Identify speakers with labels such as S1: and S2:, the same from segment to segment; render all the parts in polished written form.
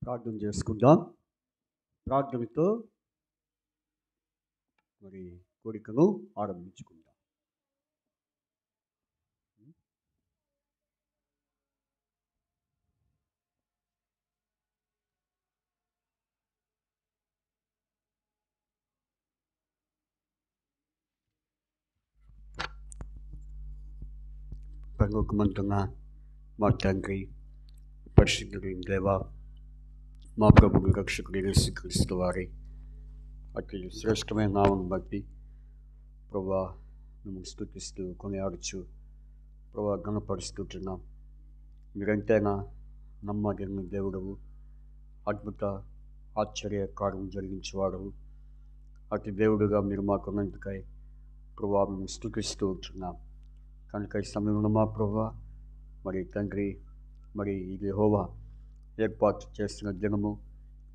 S1: ప్రార్థన చేసుకుందాం. ప్రార్థనతో మరి కోరికను ఆరంభించుకుందాం. పరలోకమందున్న మా తండ్రి, పరిశుద్ధుడైన దేవా, మా ప్రభువు రక్షకుడు యేసుక్రీస్తు వారి అతి శ్రేష్టమైన నామం బట్టి ప్రభువా మేము స్తుతిస్తూ కొనియాడుచు ప్రభువా ఘనపరుస్తున్నాం. మీరంతైనా నమ్మదగిన దేవుడవు, అద్భుత ఆశ్చర్యకార్యం జరిగించేవాడవు. అతి దేవుడుగా మీరు మాకున్నందుకై ప్రభువా మేము స్తుతిస్తూ ఉంటున్నాం. కనుక ఈ సమయంలో మా ప్రభువా మరి తండ్రి, మరి ఈ యెహోవా ఏర్పాటు చేసిన దినము,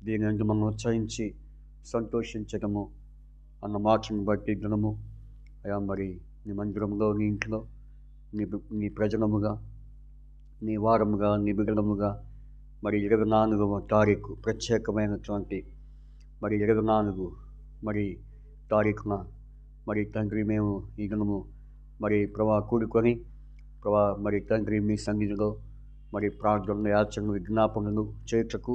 S1: దీని నుండి మనం ఉత్సహించి సంతోషించడము అన్న మాటను బట్టి దినము అయా మరి నీ మందిరంలో, నీ ఇంట్లో, నీ ప్రజలముగా, నీ వారముగా, నీ బిడ్డలముగా మరి 24వ తారీఖు ప్రత్యేకమైనటువంటి మరి 24 మరి తారీఖున మరి తండ్రి మేము ఈ దినము మరి ప్రభా కూడుకొని ప్రభా మరి తండ్రి మీ సన్నిధిలో మరి ప్రార్థనలు, యాచనలు, విజ్ఞాపనలు చేయుటకు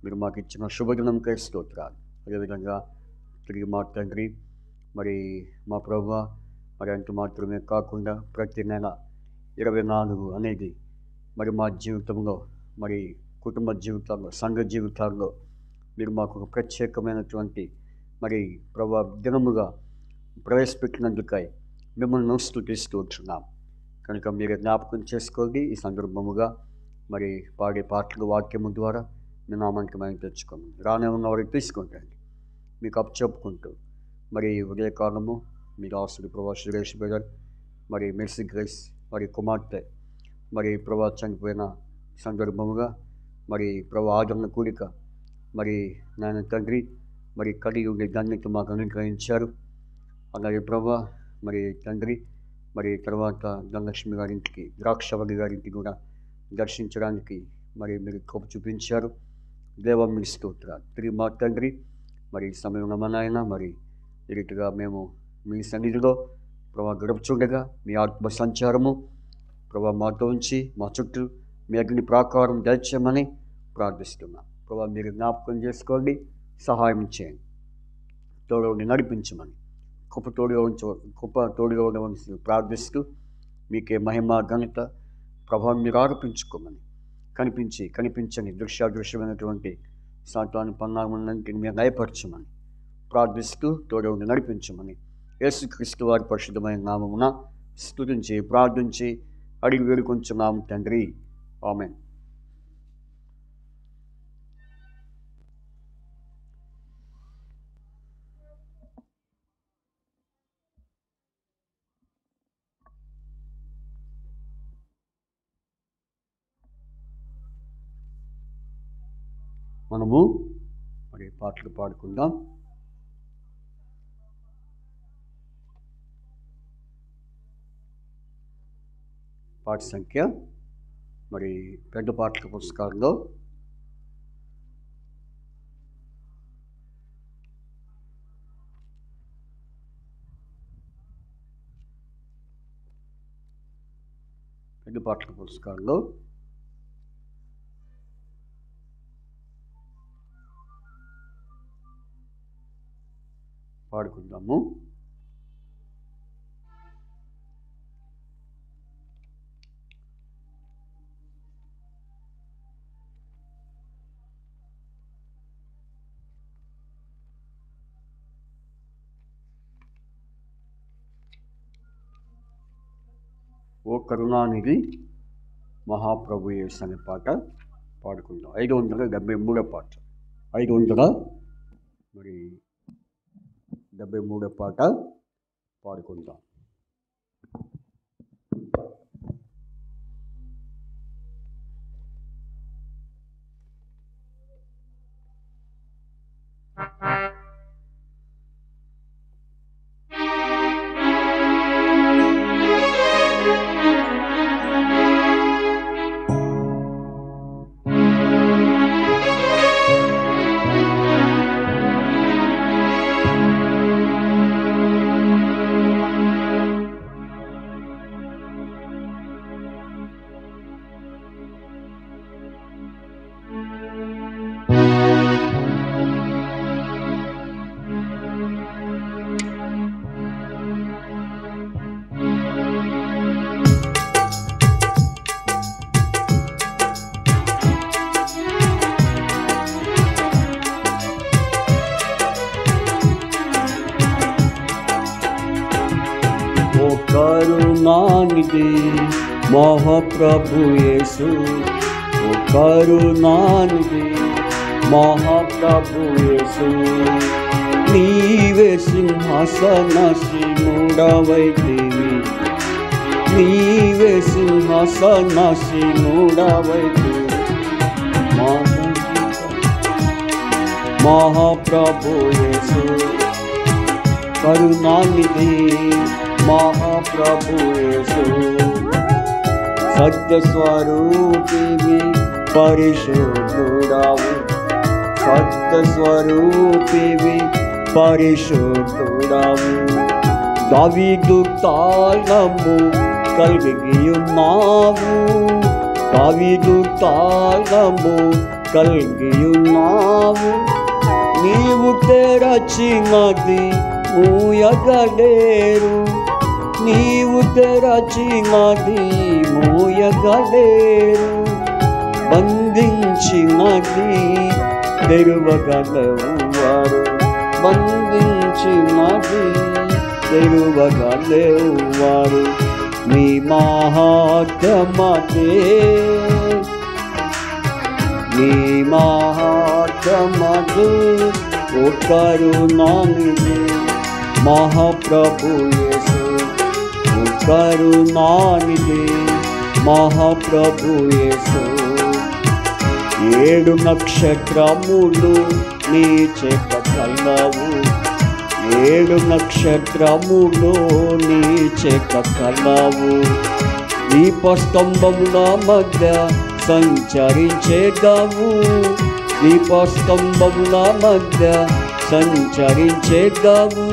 S1: మీరు మాకు ఇచ్చిన శుభదినంకై స్తోత్రాలు. అదేవిధంగా తిరిగి మా తండ్రి మరి మా ప్రభువా మరి అంత మాత్రమే కాకుండా ప్రతి నెల 24 అనేది మరి మా జీవితంలో, మరి కుటుంబ జీవితాల్లో, సంఘ జీవితాల్లో మీరు మాకు ఒక ప్రత్యేకమైనటువంటి మరి ప్రభా దినముగా ప్రవేశపెట్టినందుకై మిమ్మల్ని స్తుతిస్తూ ఉంటున్నాం. కనుక మీరు జ్ఞాపకం చేసుకోండి. ఈ సందర్భముగా మరి పాడే పాటలు, వాక్యము ద్వారా మీ నామానికి మేము తెచ్చుకోండి. రానే ఉన్నవారికి తీసుకుంటండి. మీకు అప్పచెప్పుకుంటూ మరి ఉదయకాలము మీరు ఆస్తుడు ప్రభా సురేష్ బ్రదర్, మరి మెర్సీ గ్రేస్ మరి కుమార్తె మరి ప్రభా చనిపోయిన సందర్భముగా మరి ప్రభా ఆదరణ కూడిక మరి నాయన తండ్రి మరి కలిగి ఉండే ధన్యత మాకు అనుగ్రహించారు. అలాగే ప్రభా మరి తండ్రి మరి తర్వాత ధనలక్ష్మి గారింటికి, ద్రాక్షవల్లి గారింటికి కూడా దర్శించడానికి మరి మీరు కృప చూపించారు. దేవ మీ స్తోత్రాలు. తిరిగి మా తండ్రి మరి ఈ సమయంలో మా నాయన మరి ఈ రీతిగా మేము మీ సన్నిధిలో ప్రభా గడుపుచుండగా మీ ఆత్మ సంచారము ప్రభా మాతో ఉంచి మా చుట్టూ మీ అగ్ని ప్రాకారం దయచేయమని ప్రార్థిస్తున్నాం. ప్రభా మీరు జ్ఞాపకం చేసుకోండి, సహాయం చేయండి, తోడుని నడిపించమని కృప తోడుగా ఉండవలసి ప్రార్థిస్తూ మీకే మహిమ, ఘనత, ప్రభావం మీరు ఆరోపించుకోమని కనిపించని దృశ్యాదృశ్యమైనటువంటి సాతాను పన్నాగములన్నింటిని మీరు లయపరచమని ప్రార్థిస్తూ తోడుని నడిపించమని యేసుక్రీస్తు వారి పరిశుద్ధమైన నామమున స్తుతించి ప్రార్థించి అడిగి వేడుకొంచున్నాము తండ్రి. ఆమేన్. మనము మరి పాటలు పాడుకుందాం. పాట సంఖ్య మరి పెద్ద పాటల పుస్తకాల్లో 2 పాడుకుందాము. ఓ కరుణానిధి మహాప్రభు యేసు అనే పాట పాడుకుందాం. 573 పాట. 573 పాట పాడుకుందాం. కరుణానిధి మహాప్రభు యేసు, ఓ కరుణానిధి మహాప్రభు యేసు. నీవే సింహాసనాసీనుడవైతివి, నీవే సింహాసనాసీనుడవైతివి. మహాప్రభు యేసు, కరుణానిధి మహాప్రభు యేసు. సత్యస్వరూపివి పరిశుద్ధుడవు, సత్యస్వరూపివి పరిశుద్ధుడవు. దావీదు తాళము కలిగియున్నావు, దావీదు తాళము కలిగియున్నావు. నీవు తెరచినది మూయగలేరు, నీవు తెరచినది మూయగలేరు. బంధించినది తెరువగలెవ్వరు, బంధించినది తెరువగలెవ్వరు. నీ మహాత్మ్యమదే, నీ మహాత్మ్యమదే, ఓ కరుణానిధి మహాప్రభు యేసు, ఓ కరుణానిధి మహాప్రభు యేసు. 7 నక్షత్రములు నీ చేత కలవు, 7 నక్షత్రములు నీ చేత కలవు. దీపస్తంభముల మధ్య సంచరించేదవు, దీపస్తంభముల మధ్య సంచరించేదవు.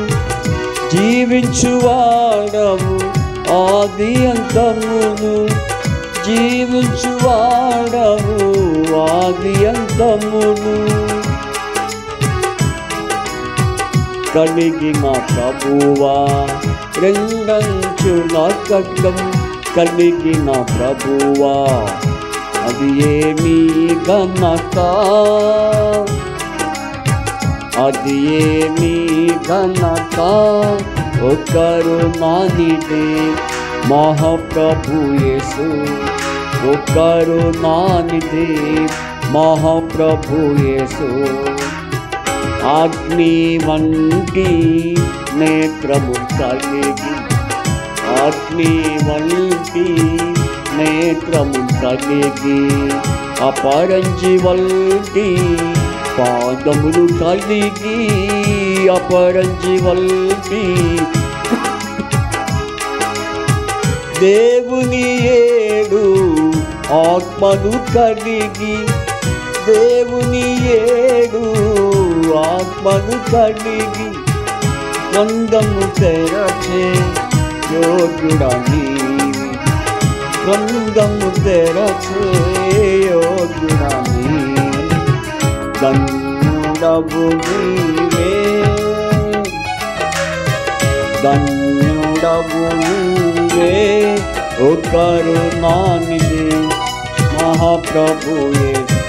S1: జీవించువాడవు ఆది అంతమును, జీవించువాడవు ఆది అంతమును. కలిగిన ప్రభువా రెండంచుల ఖడ్గం, కలిగిన ప్రభువా అది ఏమీ ఘనత, అది ఏమీ ఘనత. ఓ కరుణానిధి మహాప్రభు యేసు, ఓ కరుణానిధి మహాప్రభు యేసు. అగ్ని వంటి నేత్రము కలిగి, అగ్ని వంటి నేత్రము కలిగి, అపరంజి వంటి పాదములు కలిగి, అపరంజి వంటి దేవుని 7 ఆత్మలు కలిగి, దేవుని 7 ఆత్మలు కలిగి. గ్రంథము తెరచే యోగ్యుడా నీవి, గ్రంథము తెరచే యోగ్యుడా నీవి. ధన్యుడవు నీవే, ధన్యుడవు నీవే, ఓ కరుణానిధి మహాప్రభు యేసు,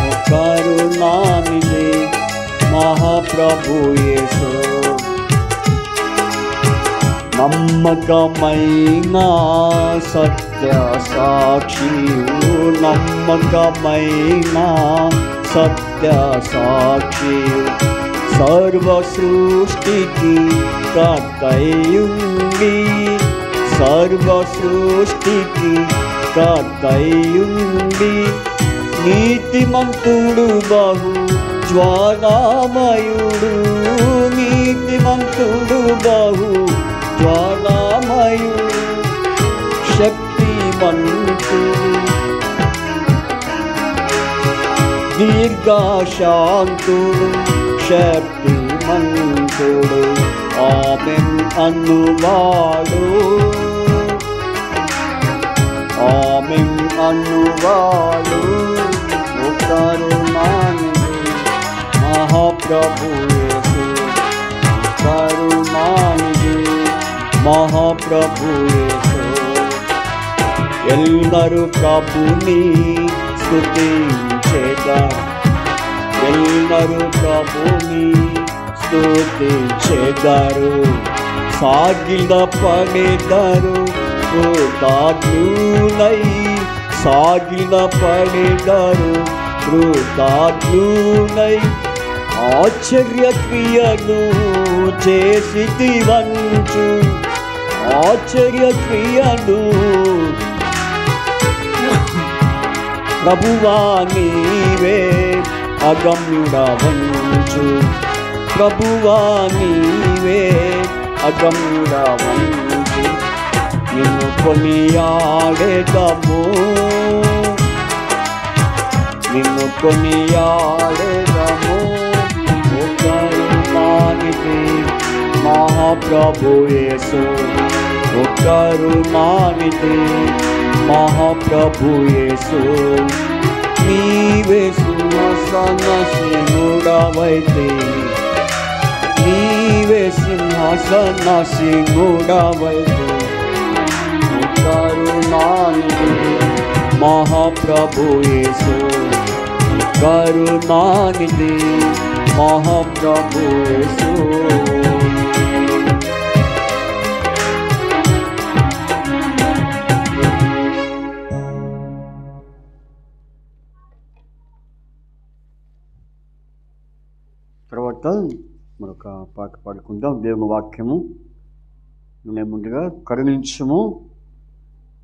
S1: ఓ కరుణానిధి మహాప్రభు యేసు. నమ్మకమైన సత్య సాక్షియు, నమ్మకమైన సత్య సాక్షియు, సర్వ సృష్టికి కర్తయుండి, సర్వ సృష్టికి కర్తయుండి. నీతిమంతుడు బహు జ్వాలామయుడు, నీతిమంతుడు బహు జ్వాలామయుడు. శక్తిమంతుడు దీర్ఘశాంతుడు, శక్తిమంతుడు ఆమెన్ అన్నువాడు, ఆమెన్ అన్నువాడు. ఓ కరుణానిధి మహాప్రభు యేసు, కరుణానిధి మహాప్రభు యేసు. ఎల్లరూ ప్రభుని స్తుతించెదరు, ఎల్లరూ ప్రభుని స్తుతించెదరు. సాగిల పడెదరు కృతజ్ఞులై, సాగిల పడెదరు కృతజ్ఞులై, ఆశ్చర్య క్రియను చేసితివంచు, ఆశ్చర్య క్రియను ప్రభువా నీవే అగమ్యుడవంచు, ప్రభువా నీవే అగమ్యుడవంచు. నిన్ను కొనియాడెదము, నిన్ను కొనియాడెదము. ఓ కరుణానిధి మహాప్రభు యేసు, ఓ కరుణానిధి మహాప్రభు యేసు. నీవే సింహాసనసింహుడవైతే, నీవే సింహాసనసింహుడవైతే, ఓ కరుణానిధి మహాప్రభు యేసు, కరుణానిధి మహాప్రభు యేసు. తర్వాత మరొక పాట పాడుకుందాం. దేవుని వాక్యము ముందుగా కరుణించుము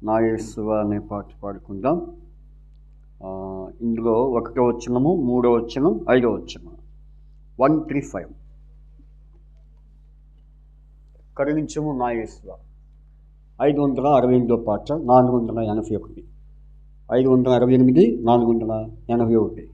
S1: నా యేసువా అనే పాట పాడుకుందాం. ఇందులో 1వ వచనము, 3వ వచనం, 5వ వచనం, 135. కరుణించుము నా యేసువా. 568వ పాట, 481. 568, 481.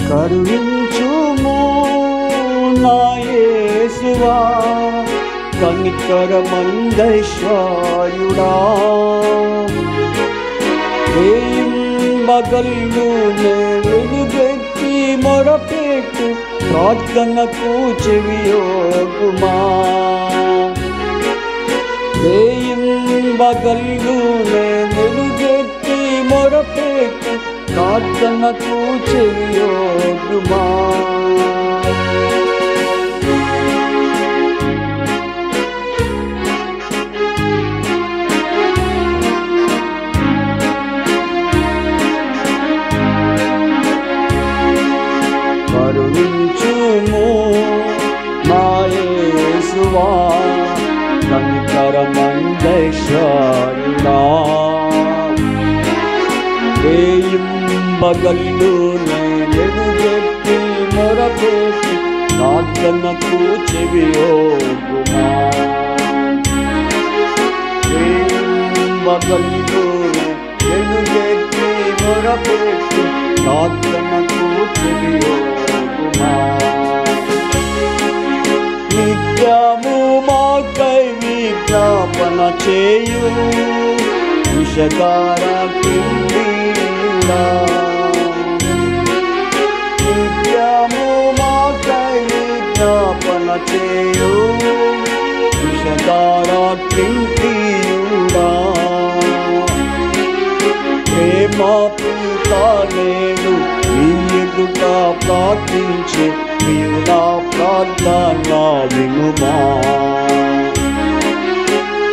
S1: కరుణించుము నా యేసువా కనికరమందైశ్వర్యుడా. బగల్లు వెలుగెత్తి మొరపెట్టు ప్రార్థనకు చెవియోగుమా. బగల్లు వెలుగెత్తి మొరపెట్టు ప్రార్థనకు చెవియోగుమా. కరుణించుము నా యేసువా కనికరమందైశ్వర్యుడా. బగల్లు వెలుగెత్తి మొరపెట్టి ప్రార్థనకు చెవియోగుమా. బగల్లు వెలుగెత్తి మొరపెట్టి ప్రార్థనకు చెవియోగుమా. నిత్యము మాకై విజ్ఞాపన చేయు విషకార కిందీడా. నిత్యము మాకై విజ్ఞాపన చేయు విషకార కిందీడా. ప్రేమ పూత నేను నీ ఎదుట ప్రార్థించే నీవు నా ప్రార్థన వినుమా.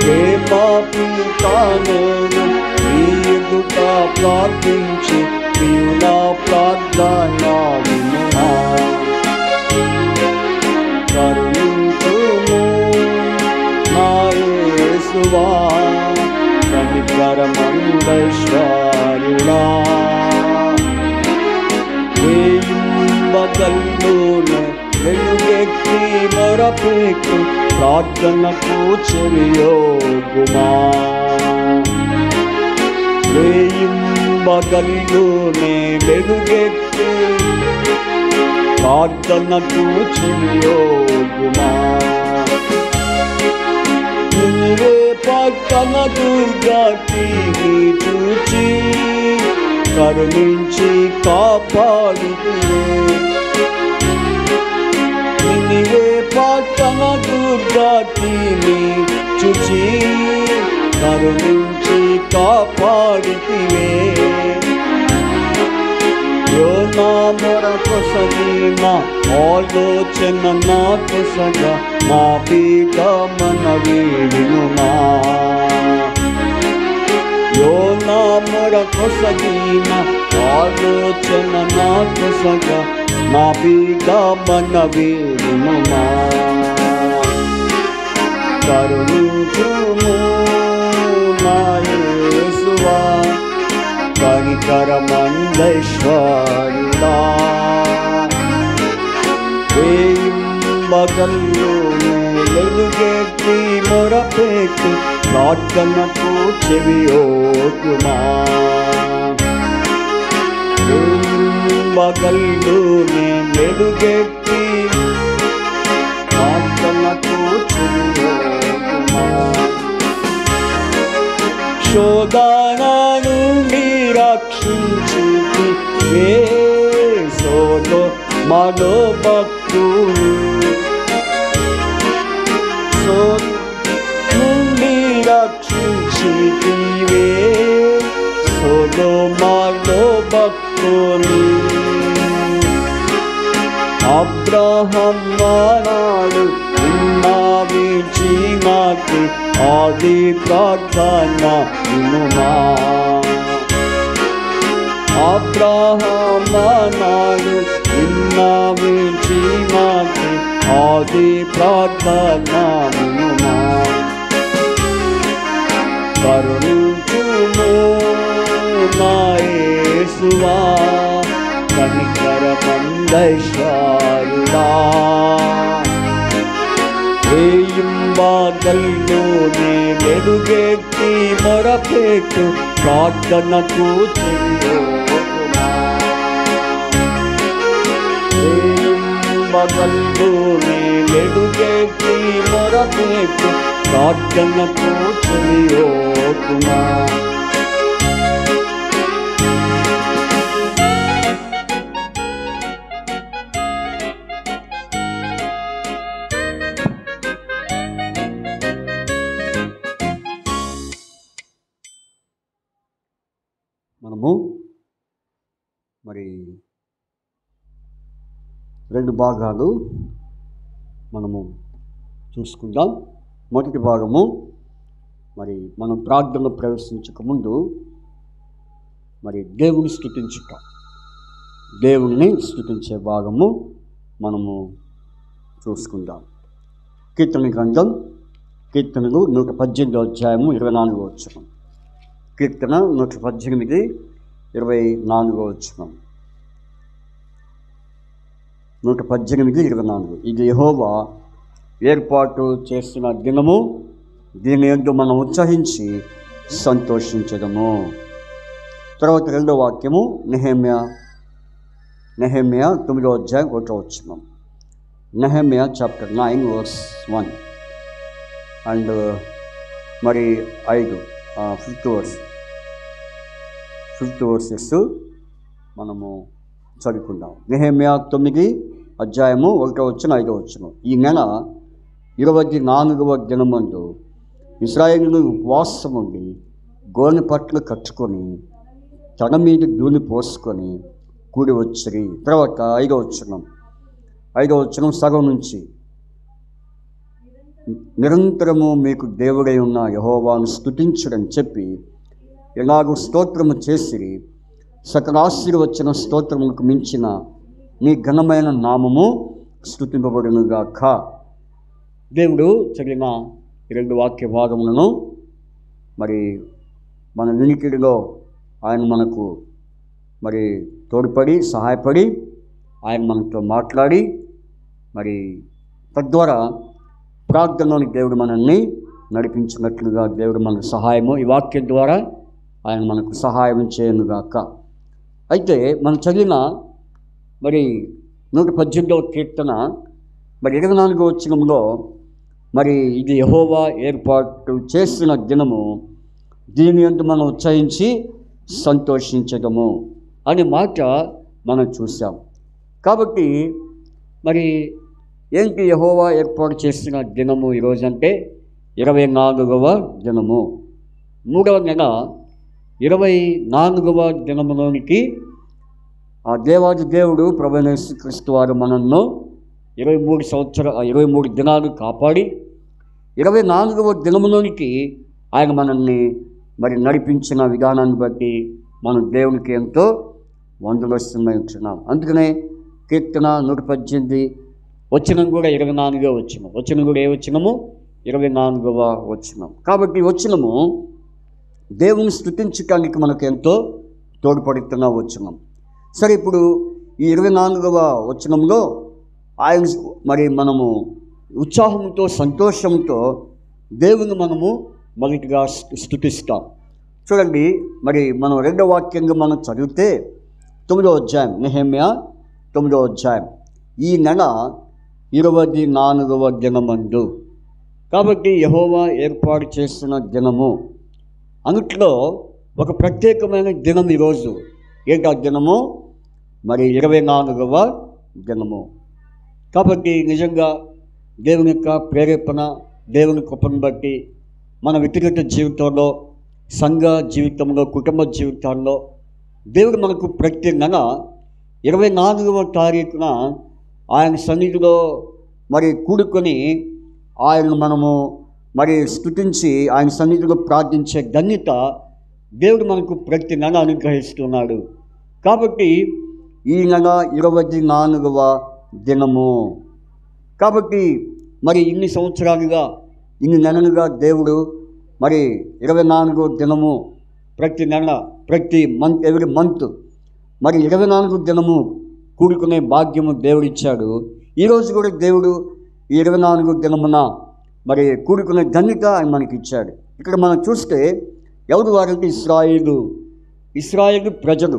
S1: ప్రేమ పూత నేను నీ ఎదుట ప్రార్థించే నీవు నా ప్రార్థన వినుమా. కరుణించుము నా యేసువా కనికరమందైశ్వర్యుడా. రేయింబగల్లోనే వెలుగెత్తి మొరపెట్టు ప్రార్థనకు చెవియొగ్గుమా. రేయింబగల్లోనే వెలుగెత్తి ప్రార్థనకు చెవియొగ్గుమా. నినివే పట్టణ దుర్గతిని చూచి కరుణించి కాపాడుతురే. నినివే పట్టణ దుర్గతిని చూచి కరుణించి కాపాడుతురే. యోనా మొర కొసగి నా ఆలోచన నా కొసగా నా బిడ్డ మనవి వినుమా. యోనా మొర కొసగి నా ఆలోచన నా కొసగా నా బిడ్డ మనవి వినుమా. కరుణించుము నా యేసువా కనికరమందైశ్వర్యుడా. రేయింబగల్లోనే వెలుగెత్తి మొరపెట్టు ప్రార్థనకు చెవియొగ్గుమా. రేయింబగల్లోనే వెలుగెత్తి ప్రార్థనకు చెవియొగ్గుమా. శోధన నుండి రక్షించుటివే సొదొమలో భక్తులు. నుండి రక్షించుటివే సొదొమలో భక్తులు. అబ్రహాం నాడు విన్నవించి నాకు ఆది ప్రార్థన వినుమా. అబ్రహాం నాడు విన్నవించి నాకు ఆది ప్రార్థన వినుమా. కరుణించుము నా యేసువా కనికరమందైశ్వర్యుడా. రేయింబగల్లోనే వెలుగెత్తి మొరపెట్టు ప్రార్థనకు చెవియొగ్గుమా. రేయింబగల్లోనే వెలుగెత్తి మొరపెట్టు ప్రార్థనకు చెవియొగ్గుమా. మనము మరి రెండు భాగాలు మనము చూసుకుందాం. మొదటి భాగము మరి మనం ప్రార్థనలో ప్రవేశించక ముందు మరి దేవుని స్తుతించుట, దేవుని స్తుతించే భాగము మనము చూసుకుందాం. కీర్తన గ్రంథం, కీర్తనలు 118 అధ్యాయము 24వ వచనం. కీర్తన 118 24వ వచనం. 118:24. ఇది యెహోవా ఏర్పాటు చేసిన దినము, దీని యందు మనం ఉత్సహించి సంతోషించదము. తర్వాత రెండో వాక్యము నెహెమ్యా 9వ అధ్యాయం 1వ వచనం. నెహెమ్యా చాప్టర్ 9 verse 1 అండ్ మరి 5th verses మనము చదువుకుందాం. నెహెమ్యా 9 అధ్యాయము 1వ వచనం 5వ వచనం. ఈ నెల 24వ దినమందు ఇశ్రాయేలును ఉపవాసం ఉండి గోనె పట్లు కట్టుకొని తన మీద దూని పోసుకొని కూడి వచ్చిరి. తర్వాత 5వ వచనం సగం నుంచి నిరంతరము మీకు దేవుడై ఉన్న యెహోవాను స్తుతించుడని చెప్పి ఎలాగూ స్తోత్రము చేసిరి. సకల ఆశీర్వచన స్తోత్రములకు మించిన నీ ఘనమైన నామము స్తుతింపబడునుగాక. దేవుడు చదివిన 2 వాక్య భాగములను మరి మన వినికిడిలో ఆయన మనకు మరి తోడ్పడి సహాయపడి ఆయన మనతో మాట్లాడి మరి తద్వారా ప్రార్థనలోని దేవుడు మనల్ని నడిపించినట్లుగా దేవుడు మనకు సహాయము ఈ వాక్యం ద్వారా ఆయన మనకు సహాయం చేయనుగాక. అయితే మనం చదివిన మరి 118వ కీర్తన మరి 24వ వచనంలో మరి ఇది యెహోవా ఏర్పాటు చేసిన దినము, దీని యందు మనం ఉత్సహించి సంతోషించదము అనే మాట మనం చూసాం. కాబట్టి మరి ఏంటి యెహోవా ఏర్పాటు చేసిన దినము ఈరోజంటే 24వ దినము, 3వ నెల 24వ దినములోనికి ఆ దేవాది దేవుడు ప్రభువైన యేసుక్రీస్తు వారు మనల్ని 23 దినాలు కాపాడి 24వ దినములోనికి ఆయన మనల్ని మరి నడిపించిన విధానాన్ని బట్టి మనం దేవునికి ఎంతో వందనస్తులమై ఉంటున్నాం. అందుకనే కీర్తన 118 వచనం కూడా 24వ వచనం, వచనం కూడా ఏ వచనము? 24వ వచనం. కాబట్టి వచనము దేవుని స్తుతించడానికి మనకు ఎంతో తోడ్పడుతున్న వచనం. సరే, ఇప్పుడు ఈ 24వ వచనంలో ఆయన మరి మనము ఉత్సాహంతో సంతోషంతో దేవుని మనము మొదటిగా స్తుతిస్తాం. చూడండి, మరి మనం 2వ వాక్యంగా మనం చదివితే 9వ అధ్యాయం, నెహెమ్యా 9వ అధ్యాయం, ఈ నెల 24వ దినమందు. కాబట్టి యెహోవా ఏర్పాటు చేసిన దినము అన్నిట్లో ఒక ప్రత్యేకమైన దినం ఈరోజు. ఏంటి ఆ దినము? మరి 24వ దినము. కాబట్టి నిజంగా దేవుని యొక్క ప్రేరేపణ, దేవుని కృపను బట్టి మన వ్యక్తిగత జీవితంలో, సంఘ జీవితంలో, కుటుంబ జీవితాల్లో దేవుడు మనకు ప్రతి నెల 24వ తారీఖున ఆయన సన్నిధిలో మరి కూడుకొని ఆయనను మనము మరి స్తుతించి ఆయన సన్నిధిలో ప్రార్థించే ధన్యత దేవుడు మనకు ప్రతి నెల అనుగ్రహిస్తున్నాడు. కాబట్టి ఈ నెల 24వ దినము. కాబట్టి మరి ఇన్ని సంవత్సరాలుగా, ఇన్ని నెలలుగా దేవుడు మరి 24వ దినము ప్రతి నెల, ప్రతి మంత్, ఎవ్రీ మంత్ మరి 24వ దినము కూడుకునే భాగ్యము దేవుడు ఇచ్చాడు. ఈరోజు కూడా దేవుడు ఈ 24వ దినమున మరి కూడుకునే ధన్యత ఆయన మనకి ఇచ్చాడు. ఇక్కడ మనం చూస్తే ఎవరు వారంటే ఇశ్రాయేలు ప్రజలు.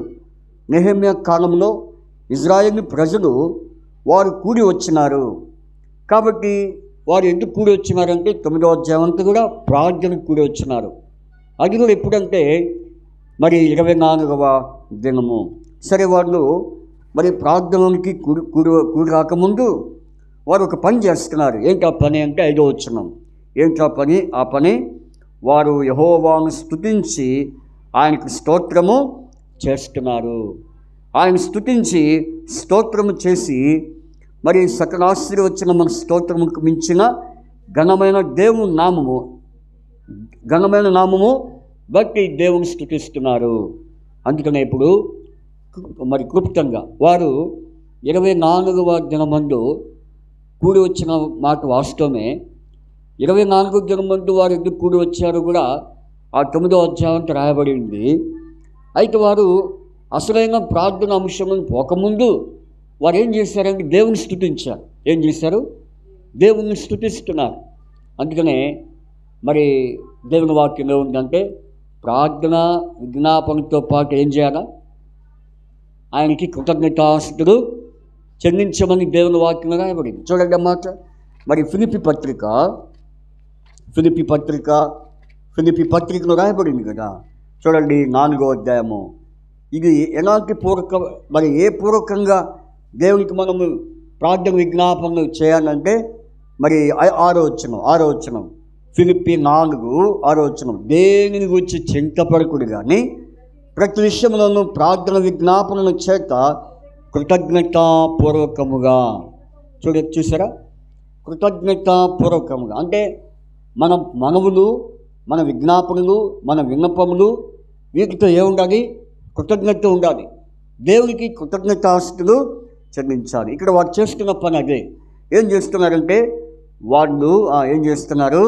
S1: నెహెమ్యా కాలంలో ఇశ్రాయేలు ప్రజలు వారు కూడి వచ్చినారు. కాబట్టి వారు ఎందుకు కూడి వచ్చినారంటే 9వ అధ్యాయం అంతా కూడా ప్రార్థనకు కూడి వచ్చినారు. అది కూడా ఎప్పుడంటే మరి 24వ దినము. సరే, వాళ్ళు మరి ప్రార్థనకి కూడి రాకముందు వారు ఒక పని చేస్తున్నారు. ఏంటి ఆ పని అంటే 5వ వచనం. ఏంటి ఆ పని? ఆ పని వారు యెహోవాను స్తుతించి ఆయనకు స్తోత్రము చేస్తున్నారు. ఆయన స్తుతించి స్తోత్రము చేసి మరి సకల ఆశీర్వచనమున స్తోత్రముకు మించిన ఘనమైన నామము బట్టి దేవుని స్తుతిస్తున్నారు. అందుకనే ఇప్పుడు మరి క్లుప్తంగా వారు 24వ దినమందు కూడి వచ్చిన మాట వాస్తవమే. 24వ దినమందు వారు ఎందుకు కూడి వచ్చారు కూడా ఆ 9వ అధ్యాయంతో రాయబడి ఉంది. అయితే వారు అసలైన ప్రార్థన అంశంలో పోకముందు వారు ఏం చేశారంటే దేవుని స్తుతించారు. ఏం చేశారు? దేవుని స్తుతిస్తున్నారు. అందుకనే మరి దేవుని వాక్యంలో ఉందంటే ప్రార్థన విజ్ఞాపనతో పాటు ఏం చేయాలా? ఆయనకి కృతజ్ఞతాస్తుతులు చెల్లించమని దేవుని వాక్యంలో రాయబడింది. చూడండి అన్నమాట. మరి ఫిలిప్పీ పత్రికలో రాయబడింది కదా. చూడండి 4వ అధ్యాయము. ఇది ఎలాంటి మరి ఏ పూర్వకంగా దేవునికి మనము ప్రార్థన విజ్ఞాపనలు చేయాలంటే మరి 6వ వచనం ఫిలిప్పీ 4:6 వచనం. దేనిని గురించి చింతపడకుడు కానీ ప్రతి విషయంలోనూ ప్రార్థన విజ్ఞాపనల చేత కృతజ్ఞతాపూర్వకముగా. చూసారా? కృతజ్ఞతాపూర్వకముగా అంటే మన మనవులు, మన విజ్ఞాపనలు, మన విన్నపములు వీటితో ఏముండాలి? కృతజ్ఞత ఉండాలి. దేవునికి కృతజ్ఞతాస్తులు చెల్లించాలి. ఇక్కడ వారు చేస్తున్న పని అదే. ఏం చేస్తున్నారంటే వాళ్ళు ఏం చేస్తున్నారు?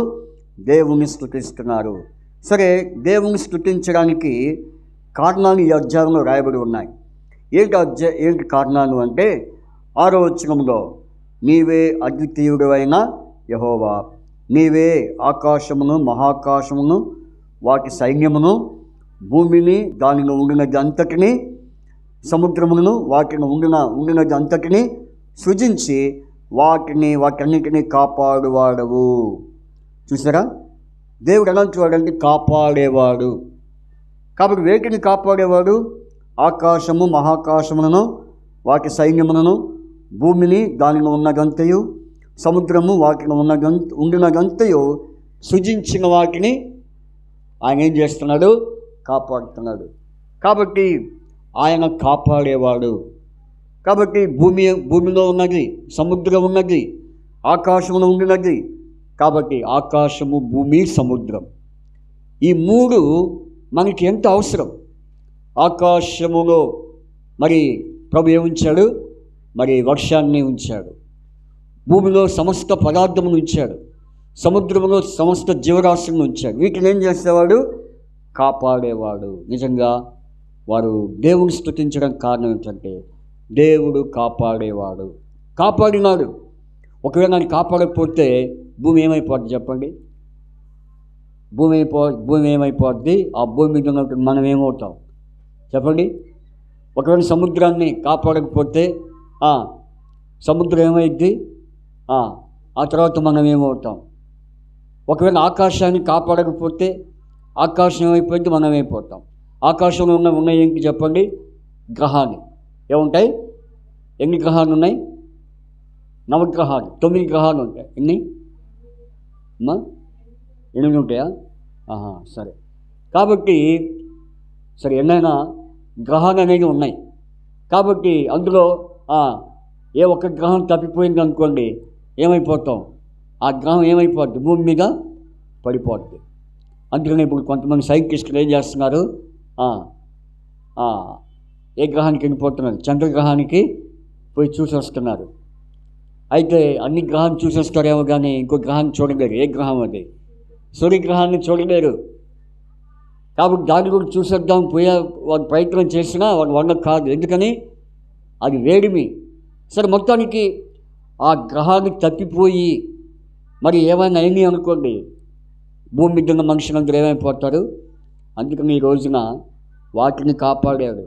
S1: దేవుని స్తుతిస్తున్నారు. సరే, దేవుని స్తుతించడానికి కారణాలు ఈ అధ్యాయంలో రాయబడి ఉన్నాయి. ఏంటి కారణాలు అంటే 6వ వచనంలో నీవే అద్వితీయుడైన యెహోవా, నీవే ఆకాశమును మహాకాశమును వాటి సైన్యమును, భూమిని దానిలో ఉండినది అంతటిని, సముద్రములను వాటిని ఉండినది అంతటిని సృజించి వాటన్నిటిని కాపాడువాడవు. చూసారా, దేవుడు ఎలాంటి వాడంటే కాపాడేవాడు. కాబట్టి వేటిని కాపాడేవాడు? ఆకాశము మహాకాశములను వాటి సైన్యములను, భూమిని దానిలో ఉన్నదంతయు, సముద్రము వాటిలో ఉండినదంతయు సృజించిన వాటిని ఆయన ఏం చేస్తున్నాడు? కాపాడుతున్నాడు. కాబట్టి ఆయన కాపాడేవాడు. కాబట్టి భూమిలో ఉన్నది, సముద్రం ఉన్నది, ఆకాశంలో ఉండినది. కాబట్టి ఆకాశము, భూమి, సముద్రం, ఈ 3 మనకి ఎంత అవసరం. ఆకాశములో మరి ప్రభు ఏముంచాడు? మరి వర్షాన్ని ఉంచాడు. భూమిలో సమస్త పదార్థమును ఉంచాడు. సముద్రంలో సమస్త జీవరాశులను ఉంచాడు. వీటిని ఏం చేసేవాడు? కాపాడేవాడు. నిజంగా వారు దేవుని స్తుతించడం కారణం ఏంటంటే దేవుడు కాపాడేవాడు, కాపాడినాడు. ఒకవేళ ఆయన కాపాడకపోతే భూమి ఏమైపోద్ది చెప్పండి? భూమి ఏమైపోద్ది? ఆ భూమి మీద ఉన్నప్పుడు మనం ఏమవుతాం చెప్పండి? ఒకవేళ సముద్రాన్ని కాపాడకపోతే సముద్రం ఏమైద్ది? ఆ తర్వాత మనం ఏమవుతాం? ఒకవేళ ఆకాశాన్ని కాపాడకపోతే ఆకాశం ఏమైపోయింది? మనం అయిపోతాం. ఆకాశంలో ఉన్న ఏంటి చెప్పండి? గ్రహాలు ఏముంటాయి? ఎన్ని గ్రహాలు ఉన్నాయి? 9 గ్రహాలు, 9 గ్రహాలు ఉంటాయి. ఎన్ని అమ్మా? 8 ఉంటాయా? సరే. కాబట్టి సరే, ఎన్నైనా గ్రహాలు అనేవి ఉన్నాయి. కాబట్టి అందులో ఏ ఒక్క గ్రహం తప్పిపోయింది అనుకోండి, ఏమైపోతాం? ఆ గ్రహం ఏమైపోద్ది? భూమి మీద పడిపోద్ది. అందుకని ఇప్పుడు కొంతమంది సైంటిస్టులు ఏం చేస్తున్నారు? ఏ గ్రహానికి వెళ్ళిపోతున్నారు? చంద్రగ్రహానికి పోయి చూసి వస్తున్నారు. అయితే అన్ని గ్రహాన్ని చూసి వస్తారేమో కానీ ఇంకో గ్రహాన్ని చూడలేరు. ఏ గ్రహం అది? సూర్యగ్రహాన్ని చూడలేరు. కాబట్టి దాన్ని కూడా చూసేద్దాం పోయే వాళ్ళు ప్రయత్నం చేసినా వాళ్ళు వండకు కాదు. ఎందుకని? అది వేడిమి. సరే, మొత్తానికి ఆ గ్రహాన్ని తప్పిపోయి మరి ఏమైనా అయింది అనుకోండి, భూమి మీద ఉన్న మనుషులందరూ ఏమైపోతారు? అందుకని ఈ రోజున వాటిని కాపాడాడు.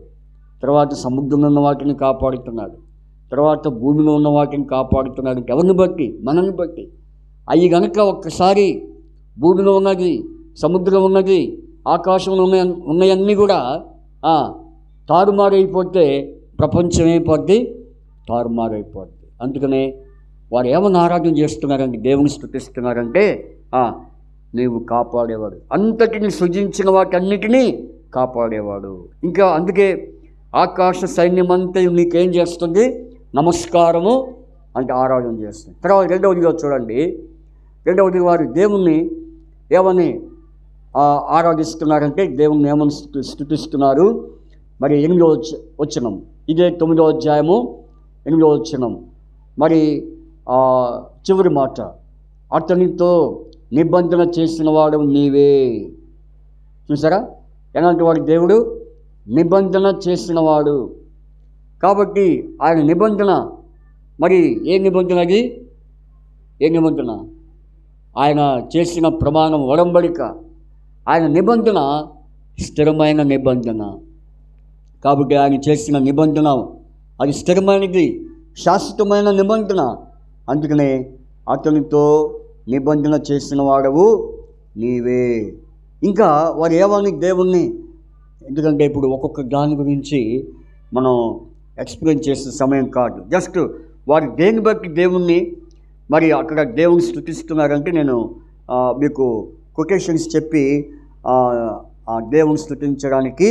S1: తర్వాత సముద్రంలో ఉన్న వాటిని కాపాడుతున్నాడు. తర్వాత భూమిలో ఉన్న వాటిని కాపాడుతున్నాడు. ఎవరిని బట్టి? మనల్ని బట్టి. అవి కనుక ఒక్కసారి భూమిలో ఉన్నది, సముద్రం ఉన్నది, ఆకాశంలో ఉన్నాయన్నీ కూడా తారుమారైపోతే ప్రపంచం అయిపోద్ది, తారుమారైపోద్ది. అందుకనే వారు ఏమని ఆరాధన చేస్తున్నారంటే, దేవుని స్తుతిస్తున్నారంటే నీవు కాపాడేవాడు, అంతటిని సృజించిన వాటన్నిటినీ కాపాడేవాడు. ఇంకా అందుకే ఆకాశ సైన్యమంతా నీకేం చేస్తుంది? నమస్కారము అంటే ఆరాధన చేస్తుంది. తర్వాత 2వదిగా చూడండి. 2వది వారు దేవుణ్ణి ఏమని ఆరాధిస్తున్నారంటే, దేవుణ్ణి ఏమని స్తుతిస్తున్నారు? మరి 8వ వచనం, ఇదే 9వ అధ్యాయము 8వ వచనం. మరి చివరి మాట, అతనితో నిబంధన చేసిన వాడు నీవే. చూసారా, ఎలాంటి వాడు దేవుడు? నిబంధన చేసినవాడు. కాబట్టి ఆయన నిబంధన, మరి ఏ నిబంధన అది? ఏ నిబంధన? ఆయన చేసిన ప్రమాణం, ఒడంబడిక. ఆయన నిబంధన స్థిరమైన నిబంధన. కాబట్టి ఆయన చేసిన నిబంధన అది స్థిరమైనది, శాశ్వతమైన నిబంధన. అందుకనే అతనితో నిబంధన చేసిన వాడవు నీవే. ఇంకా వారు ఏమని దేవుణ్ణి, ఎందుకంటే ఇప్పుడు ఒక్కొక్క దాని గురించి మనం ఎక్స్ప్లెయిన్ చేసే సమయం కాదు. జస్ట్ వారు దేన్ని బట్టి దేవుణ్ణి మరి అక్కడ దేవుని స్తుతిస్తున్నారంటే నేను మీకు కొటేషన్స్ చెప్పి దేవుని స్తుతించడానికి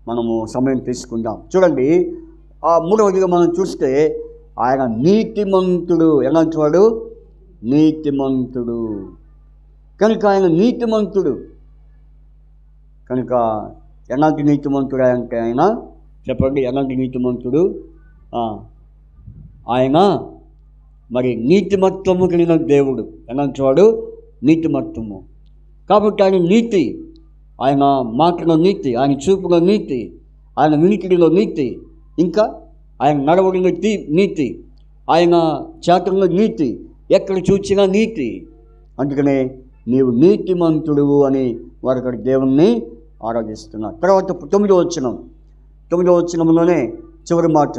S1: మనము సమయం తీసుకుందాం. చూడండి, 3వదిగా మనం చూస్తే ఆయన నీతిమంతుడు. ఎలాంటి వాడు? నీతిమంతుడు. కనుక ఆయన నీతిమంతుడు. కనుక ఎలాంటి నీతిమంతుడు అంటే ఆయన? చెప్పండి, ఎలాంటి నీతిమంతుడు? ఆయన మరి నీతిమత్వము కలిగిన దేవుడు. ఎలాంటి వాడు? నీతిమత్వము. కాబట్టి ఆయన నీతి, ఆయన మాటలో నీతి, ఆయన చూపులో నీతి, ఆయన వినికిడిలో నీతి, ఇంకా ఆయన నడవడిలో నీతి, ఆయన చేతల్లో నీతి, ఎక్కడ చూచినా నీతి. అందుకనే నీవు నీతిమంతుడు అని వారు అక్కడ దేవుణ్ణి ఆరాధిస్తున్నారు. తర్వాత 9వ వచనంలోనే చివరి మాట,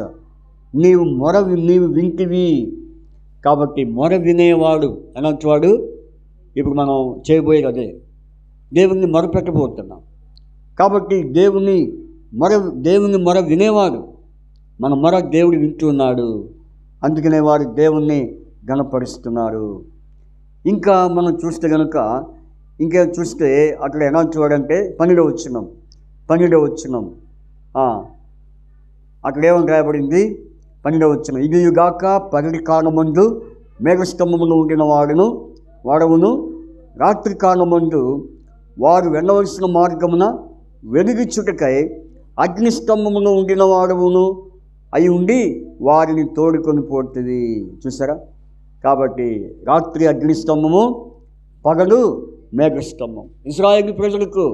S1: నీవు వింటివి. కాబట్టి మొర వినేవాడు అనంతవాడు ఇప్పుడు మనం చేయబోయేది అదే, దేవుణ్ణి మొరపెట్టబోతున్నాం. కాబట్టి దేవుని మొర వినేవాడు, మన మొర దేవుడు వింటున్నాడు. అందుకనే వారు దేవుణ్ణి ఘనపరుస్తున్నారు. ఇంకా మనం చూస్తే కనుక చూస్తే అక్కడ ఎలా చూడంటే 12వ వచనం అక్కడ ఏమని రాయబడింది? 12వ వచనం, ఇదియుగాక పగటి కాలమందు మేఘస్తంభములో ఉండిన వాడవును, రాత్రి కాలమందు వారు వెళ్ళవలసిన మార్గమున వెలుగిచ్చుటకై అగ్నిస్తంభములో ఉండిన వాడవును అయి ఉండి వారిని తోడుకొని పోతుంది. చూసారా? కాబట్టి రాత్రి అగ్నిస్తంభము, పగలు మేఘస్తంభం. ఇశ్రాయేలు ప్రజలకు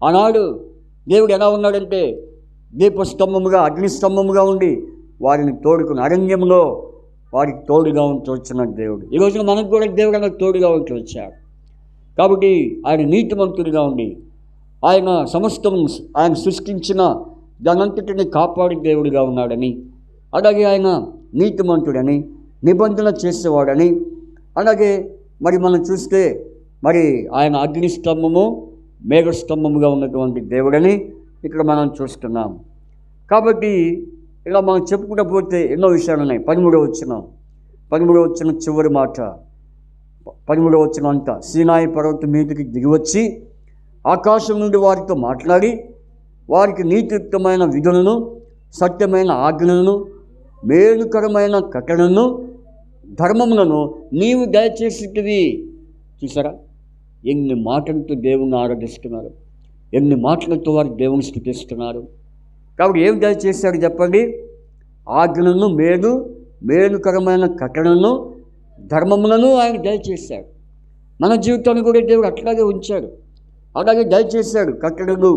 S1: ఆనాడు దేవుడు ఎలా ఉన్నాడంటే దీపస్తంభముగా, అగ్నిస్తంభముగా ఉండి వారిని తోడుకుని అరణ్యంలో వారికి తోడుగా ఉంటూ వచ్చిన దేవుడు. ఈ రోజున మనకు కూడా దేవుడు అలా తోడుగా ఉంటూ వచ్చాడు. కాబట్టి ఆయన నీతిమంతుడిగా ఉండి ఆయన సమస్తము ఆయన సృష్టించిన దానంతటిని కాపాడే దేవుడిగా ఉన్నాడని, అలాగే ఆయన నీతిమంతుడని, నిబంధన చేసేవాడని, అలాగే మరి మనం చూస్తే మరి ఆయన అగ్నిస్తంభము మేఘస్తంభముగా ఉన్నటువంటి దేవుడని ఇక్కడ మనం చూస్తున్నాం. కాబట్టి ఇలా మనం చెప్పుకుంటూ పోతే ఎన్నో విషయాలు ఉన్నాయి. 13వ వచనం చివరి మాట, 13వ వచనం అంతా, సీనాయి పర్వతం మీదకి దిగివచ్చి ఆకాశం నుండి వారితో మాట్లాడి వారికి నీతియుక్తమైన విధులను, సత్యమైన ఆజ్ఞలను, మేలుకరమైన కట్టడలను, ధర్మములను నీవు దయచేసిటివి. చూసారా? ఎన్ని మాటలతో దేవుణ్ణి ఆరాధిస్తున్నారు, ఎన్ని మాటలతో వారు దేవుని స్తుతిస్తున్నారు. కాబట్టి ఏం దయచేశాడు చెప్పండి? ఆజ్ఞలను, మేలుకరమైన కట్టడలను, ధర్మములను ఆయన దయచేశాడు. మన జీవితాన్ని కూడా దేవుడు అట్లాగే ఉంచాడు, అలాగే దయచేశాడు. కట్టడలు,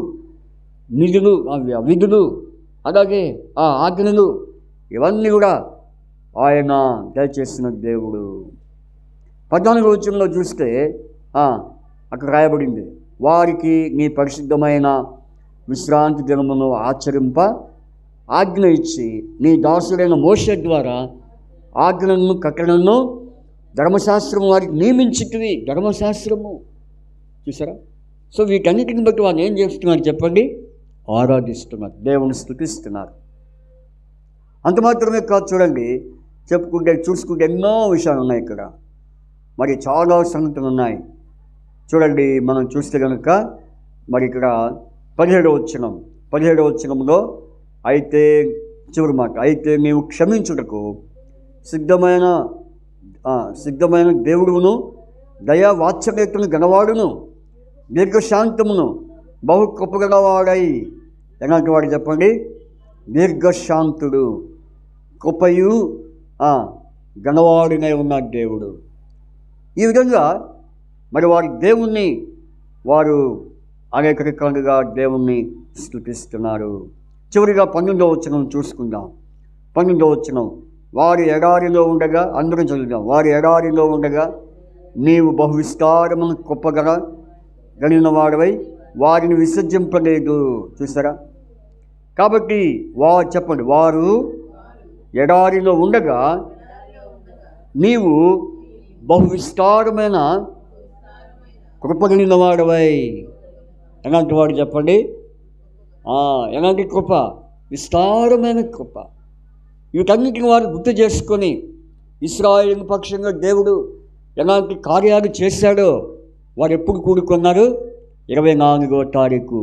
S1: విధులు, అలాగే ఆ ఆజ్ఞలు, ఇవన్నీ కూడా ఆయన దయచేసిన దేవుడు. 14వ వచనంలో చూస్తే అక్కడ రాయబడింది, వారికి నీ పరిశుద్ధమైన విశ్రాంతి దినమును ఆచరింప ఆజ్ఞ ఇచ్చి నీ దాసుడైన మోషే ద్వారా ఆజ్ఞలను, కట్టడలను, ధర్మశాస్త్రము వారికి నియమించితివి. ధర్మశాస్త్రము చూసారా? సో వీటన్నిటిని బట్టి వాళ్ళు ఏం చేస్తున్నారు చెప్పండి? ఆరాధిస్తున్నారు, దేవుని స్తుతిస్తున్నారు. అంత మాత్రమే కాదు, చూడండి, చూసుకుంటే ఎన్నో విషయాలు ఉన్నాయి ఇక్కడ. మరి చాలా సంగతులు ఉన్నాయి. చూడండి, మనం చూస్తే కనుక మరి ఇక్కడ 17వ వచనంలో అయితే చివరి మాట, అయితే నీవు క్షమించుటకు సిద్ధమైన దేవుడును, దయా వాత్సల్యతను గలవాడును, దీర్ఘశాంతమును బహు కృపగలవాడై. ఎలాంటి వాడు చెప్పండి? దీర్ఘశాంతుడు, కృపయు గణవాడినై ఉన్న దేవుడు. ఈ విధంగా మరి వారి దేవుణ్ణి వారు అనేక రకాలుగా దేవుణ్ణి స్తుతిస్తున్నారు. చివరిగా 12వ వచనం చూసుకుందాం. 12వ వచనం, వారి ఎడారిలో ఉండగా, అందరూ చదువుదాం, వారి ఎడారిలో ఉండగా నీవు బహు విస్తారమును కలిగిన వాడవై వారిని విసర్జింపలేదు. చూసారా? కాబట్టి చెప్పండి, వారు ఎడారిలో ఉండగా నీవు బహు విస్తారమైన కృప కలిగిన వాడవై. ఎలాంటి వాడు చెప్పండి? ఎలాంటి కృప? విస్తారమైన కృప. వీటన్నిటిని వారు గుర్తు చేసుకొని ఇశ్రాయేలు పక్షంగా దేవుడు ఎలాంటి కార్యాలు చేశాడో వారు ఎప్పుడు కూడుకున్నారు? 24వ తారీఖు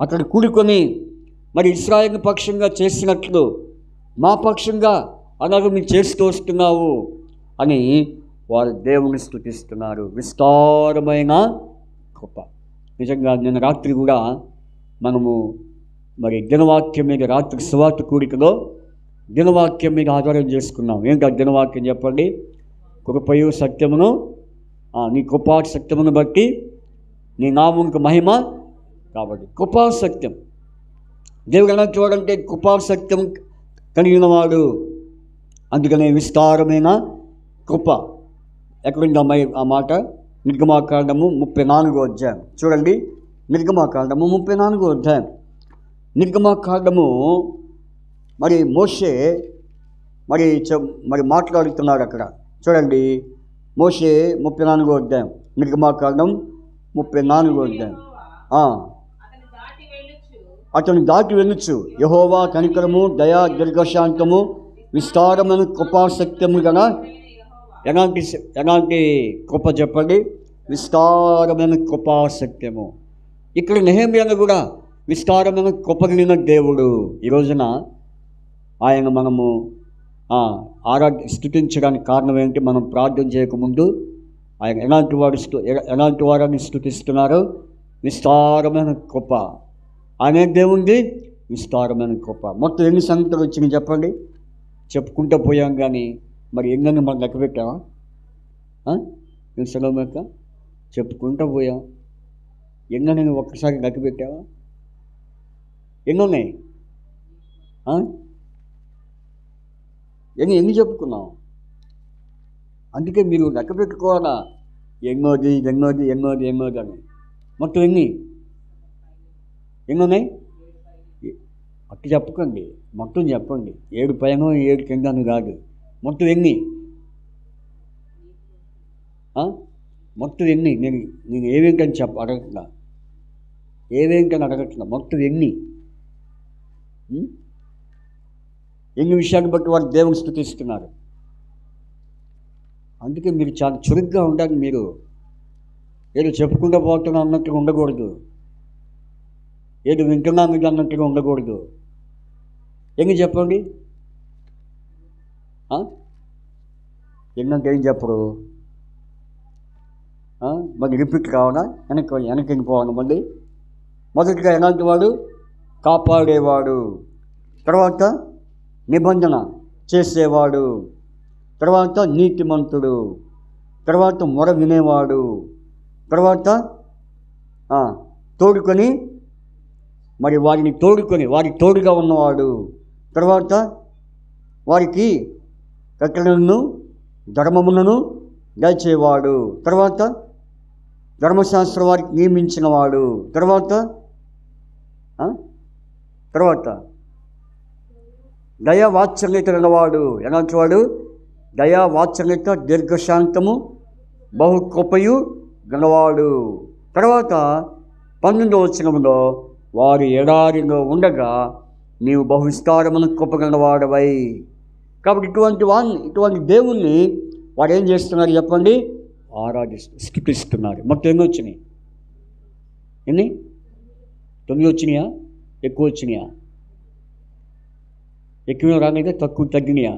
S1: అక్కడ కూడుకొని మరి ఇశ్రాయేలు పక్షంగా చేసినట్లు మా పక్షంగా అలాగే మీరు చేస్తూ వస్తున్నావు అని వారు దేవుని స్తుతిస్తున్నారు. విస్తారమైన కృప. నిజంగా నిన్న రాత్రి కూడా మనము మరి దినవాక్యం మీద, రాత్రి సువార్త కూడికలో దినవాక్యం మీద ఆధారం చేసుకున్నాం. ఏంటి ఆ దినవాక్యం చెప్పండి? కృపయు సత్యమును, నీ కృపా సత్యమును బట్టి నీ నామమునకు మహిమ. కాబట్టి కృపా సత్యం, దేవుడు ఎలా చూడంటే కృపా సత్యం కలిగిన వాడు. అందుకనే విస్తారమైన కృప. ఎక్కడుంది ఆ మాట? నిర్గమాకాండము 34వ అధ్యాయం చూడండి. నిర్గమాకాండము 34వ అధ్యాయం. నిర్గమాకాండము మరి మోషే మరి మాట్లాడుతున్నాడు అక్కడ. చూడండి, మోషే 34వ అధ్యాయం, నిర్గమాకాండం 34వ అధ్యాయం. అతను దాటి వెళ్ళుచు యెహోవా కనికరము, దయా, దీర్ఘశాంతము, విస్తారమైన కృపాసక్త్యము గల. ఎలాంటి కృప చెప్పండి? విస్తారమైన కృపాసక్త్యము. ఇక్కడ నెహెమ్యాను కూడా విస్తారమైన కృప కలిగిన దేవుడు. ఈ రోజున ఆయన మనము స్తుతించడానికి కారణం ఏంటి? మనం ప్రార్థన చేయకముందు ఆయన ఎలాంటి వారిని స్తుతిస్తున్నారు? విస్తారమైన కృప. అనే దేవుంది విస్తారమైన కృప. మొత్తం ఎన్ని సంగతులు వచ్చినాయి చెప్పండి? చెప్పుకుంటూ పోయాం, కానీ మరి ఎన్నని మనం లెక్క పెట్టామా? సెలవుక చెప్పుకుంటూ పోయాం, ఎన్నని ఒక్కసారి లెక్క పెట్టావా? ఎన్నున్నాయి? ఎన్ని చెప్పుకున్నాం? అందుకే మీరు లెక్క పెట్టుకోవాలా, ఎన్నోది అని. మొత్తం ఎన్నున్నాయి? అట్టు చెప్పకండి, మొత్తం చెప్పండి. 7 పైన 7 కింద అని కాదు. మొత్తం ఎన్ని? మొత్తం ఎన్ని? నేను ఏవేంటని అడగట్లా, మొత్తం ఎన్ని విషయాన్ని బట్టి వారు దేవుని స్తుతిస్తున్నారు. అందుకే మీరు చాలా చురుగ్గా ఉండాలి. మీరు ఏదో చెప్పుకుంటూ పోతున్నా అన్నట్టుగా ఉండకూడదు, ఏదో వింటున్నా మీద అన్నట్టుగా ఉండకూడదు. ఎన్ని చెప్పండి? ఎన్నంటే ఏం చెప్పరు? మరి రిపీట్ కావాలా? వెనక్కి పోవాలి. మళ్ళీ మొదటిగా ఎలాంటి వాడు? కాపాడేవాడు. తర్వాత నిబంధన చేసేవాడు. తర్వాత నీతిమంతుడు. తర్వాత మొర వినేవాడు. తర్వాత తోడుకొని మరి వారికి తోడుగా ఉన్నవాడు. తర్వాత వారికి కట్టడలను ధర్మములను దయచేవాడు. తర్వాత ధర్మశాస్త్రం వారికి నియమించినవాడు. తర్వాత దయా వాత్సల్యత గలవాడు. ఎలాంటి వాడు? దయా వాత్సల్యత, దీర్ఘశాంతము, బహుకృపయు గలవాడు. తర్వాత 12వ వచనంలో వారు ఎడారిలో ఉండగా నీవు బహువిస్తారమును కృప గలవాడవై. కాబట్టి ఇటువంటి దేవుణ్ణి వారు ఏం చేస్తున్నారు చెప్పండి? స్తుతిస్తున్నారు. మొత్తం ఎన్ని వచ్చినాయి? 9 వచ్చినాయా? ఎక్కువ వచ్చినాయా? ఎక్కువ రాలేదా? తగ్గినాయా?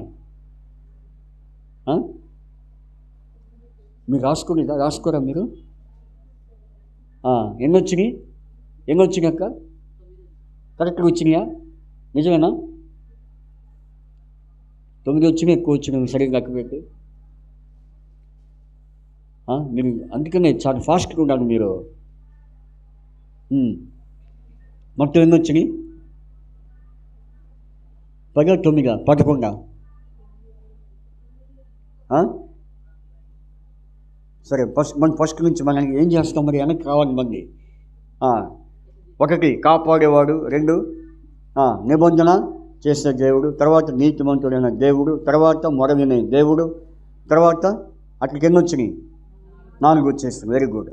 S1: మీరు రాసుకోరా మీరు? ఎన్ని వచ్చినాయి అక్క? కరెక్ట్గా వచ్చినాయా? నిజమేనా? 9 వచ్చినాయి, ఎక్కువ వచ్చినాయి. సరిగ్గా లెక్క పెట్టి మీరు. అందుకనే చాలా ఫాస్ట్గా ఉండాలి మీరు. మొత్తం ఎన్ని వచ్చినాయి? 10, 9, 11. సరే, ఫస్ట్ నుంచి మనం ఏం చేస్తాం? మరి వెనక్కి రావాలి. మళ్ళీ 1 కాపాడేవాడు, 2 నిబంధన చేసే దేవుడు, తర్వాత నీతిమంతుడైన దేవుడు, తర్వాత మొర వినే దేవుడు, తర్వాత అక్కడికి ఎన్ని వచ్చినాయి? 4 వచ్చేస్తుంది. Very good.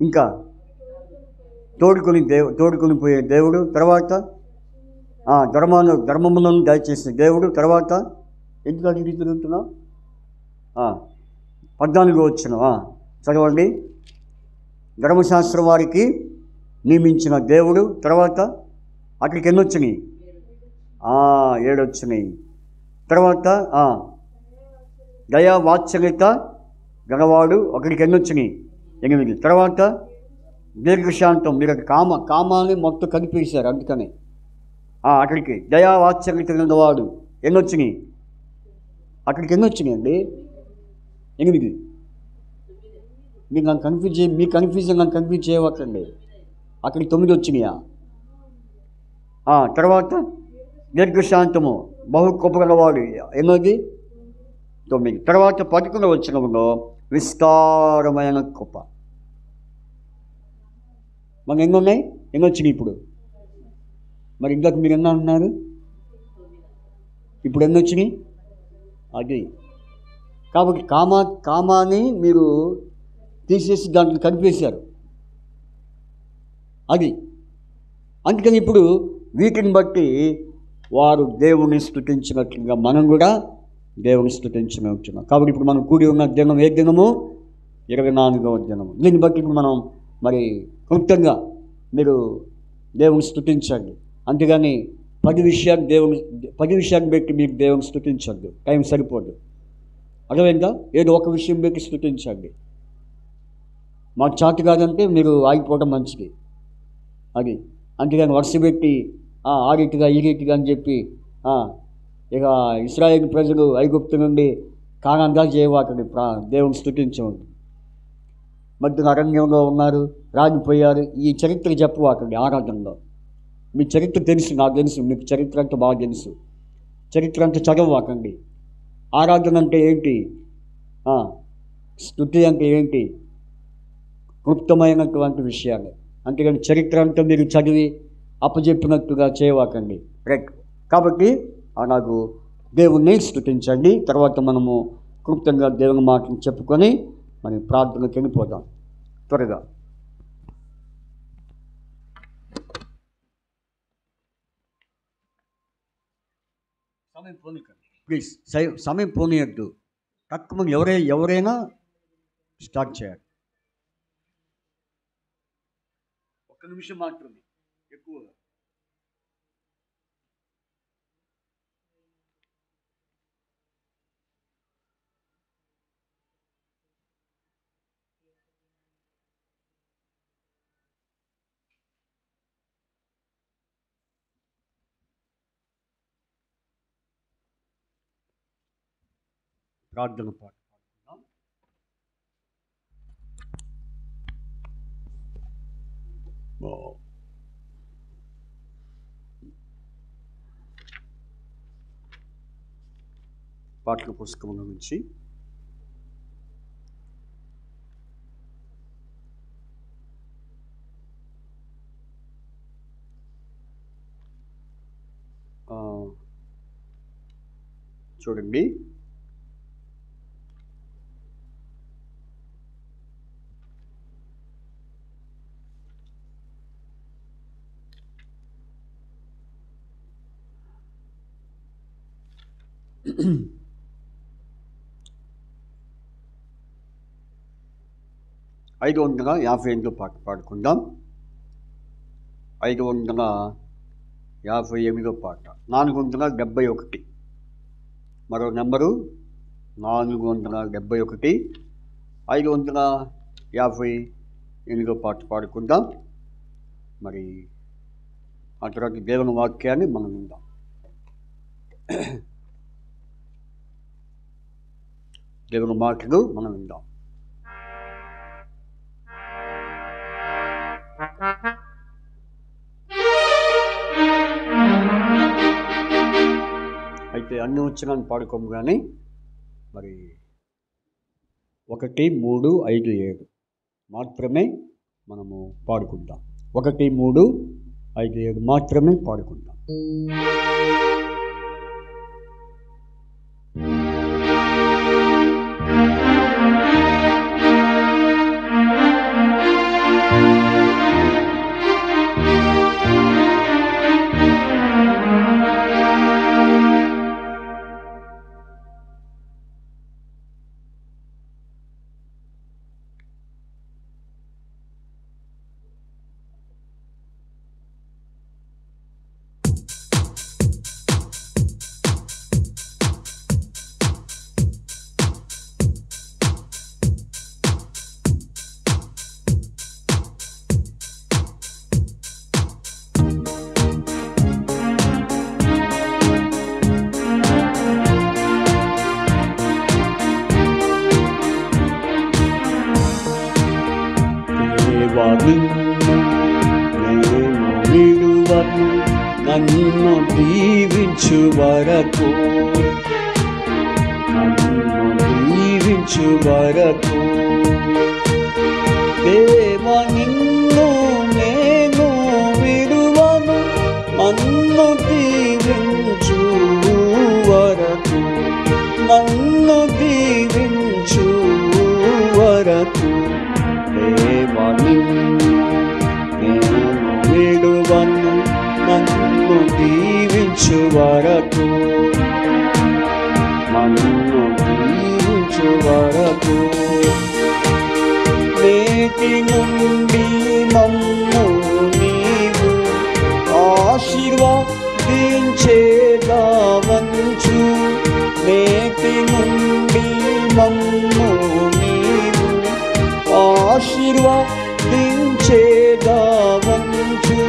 S1: ఇంకా తోడుకొని పోయే దేవుడు, తర్వాత ధర్మములను దయచేసే దేవుడు, తర్వాత ఎందుకు అడిగి తిరుగుతున్నావు? 14 వచ్చిన చదవండి. ధర్మశాస్త్రం వారికి నియమించిన దేవుడు, తర్వాత అక్కడికి ఎన్ని వచ్చినాయి? 7 వచ్చినాయి. తర్వాత దయా వాత్సల్యత గలవాడు, అక్కడికి ఎన్ని వచ్చినాయి? 8. తర్వాత దీర్ఘశాంతం. మీరు కామాన్ని మొత్తం కనిపించారు, అందుకని అక్కడికి దయా వాత్సల్యత గలవాడు ఎన్ని వచ్చినాయి? అక్కడికి ఎన్ని వచ్చినాయి అండి? 8. మీరు నన్ను కన్ఫ్యూజన్ నన్ను కన్ఫ్యూజ్ చేయవచ్చండి. అక్కడికి 9 వచ్చినాయా? తర్వాత దీర్ఘశాంతము బహు కృపగలవాడు. ఎన్నోది 9. తర్వాత 11వ వచనంలో విస్తారమైన కృప. మన ఎన్ని ఉన్నాయి? ఎన్ని వచ్చినాయి ఇప్పుడు? మరి ఇందాక మీరు ఎన్నో అంటున్నారు? ఇప్పుడు ఎన్ని వచ్చినాయి? అది. కాబట్టి కామాన్ని మీరు తీసేసి దాంట్లో కలిపేశారు. అది అందుకని ఇప్పుడు వీటిని బట్టి వారు దేవుని స్తుతించినట్లుగా మనం కూడా దేవుని స్తుతించనుంటున్నాం. కాబట్టి ఇప్పుడు మనం కూడి ఉన్న దినం ఏ దినము? 24వ దినము. దీన్ని బట్టి ఇప్పుడు మనం మరి క్లుప్తంగా మీరు దేవుని స్తుతించండి. అంతేగాని 10 విషయాన్ని పెట్టి మీరు దేవుని స్తుతించద్దు, టైం సరిపోదు. అర్థమైందా? ఏదో ఒక విషయం పెట్టి స్తుతించండి. మాకు చాటు కాదంటే మీరు ఆగిపోవడం మంచిది. అది అంతేగాని వరుస పెట్టి ఆ రీతిగా ఈ రీతిగా అని చెప్పి ఇక ఇశ్రాయేలు ప్రజలు ఐగుప్తు నుండి కానాన్గా చేయవాకండి. దేవుని స్తుతించండి. మధ్యన అరణ్యంలో ఉన్నారు, రాగిపోయారు. ఈ చరిత్ర చెప్పవాకండి ఆరాధనలో. మీ చరిత్ర తెలుసు, నాకు తెలుసు, మీకు చరిత్ర అంతా బాగా తెలుసు. చరిత్ర అంతా చదవవాకండి. ఆరాధన అంటే ఏంటి? స్తుతి అంటే ఏంటి? క్లుప్తమైనటువంటి విషయాలు. అంతేగాని చరిత్ర అంతా మీరు చదివి అప్పచెప్పినట్టుగా చేయవాకండి. రైట్. కాబట్టి అలాగూ దేవుణ్ణి స్తుతించండి. తర్వాత మనము క్లుప్తంగా దేవుని మాటను చెప్పుకొని మనం ప్రార్థనకి వెళ్ళిపోదాం త్వరగా. సమయం పోనీకండి ప్లీజ్. సమయం పోనీయద్దు. తక్కువ ఎవరైనా స్టార్ట్ చేయాలి. 1 నిమిషం మాత్రమే, ఎక్కువగా. ప్రార్థన పాట పాడుకుందాం. పాటల పుస్తకంలో నుంచి చూడండి. ఐదు 558 పాట పాడుకుందాం. 558 పాట. 471. మరో నెంబరు 471. 558 పాట పాడుకుందాం. మరి ఆ తర్వాత దేవుని వాక్యాన్ని మనం విందాం. దేవుని మాటలు మనం విందాం. అయితే అన్ని వచ్చినాన్ని పాడుకోము కానీ మరి 1, 3, 5, 7 మాత్రమే మనము పాడుకుందాం. 1, 3, 5, 7 మాత్రమే పాడుకుందాం. నన్ను దీవించు వరకు, నన్ను దీవించు వరకు. దేవా నిన్ను నేను విడువను, నన్ను దీవించు వరకు, నన్ను దీవించు వరకు. దేవా నిన్ను నేను విడువను, నన్ను దీవించు వరకు, నన్ను దీవించు వరకు. నేటి నుండి మమ్ము నీవు ఆశీర్వదించేదావంచు, నేటి నుండి మమ్ము నీవు ఆశీర్వదించేదావంచు.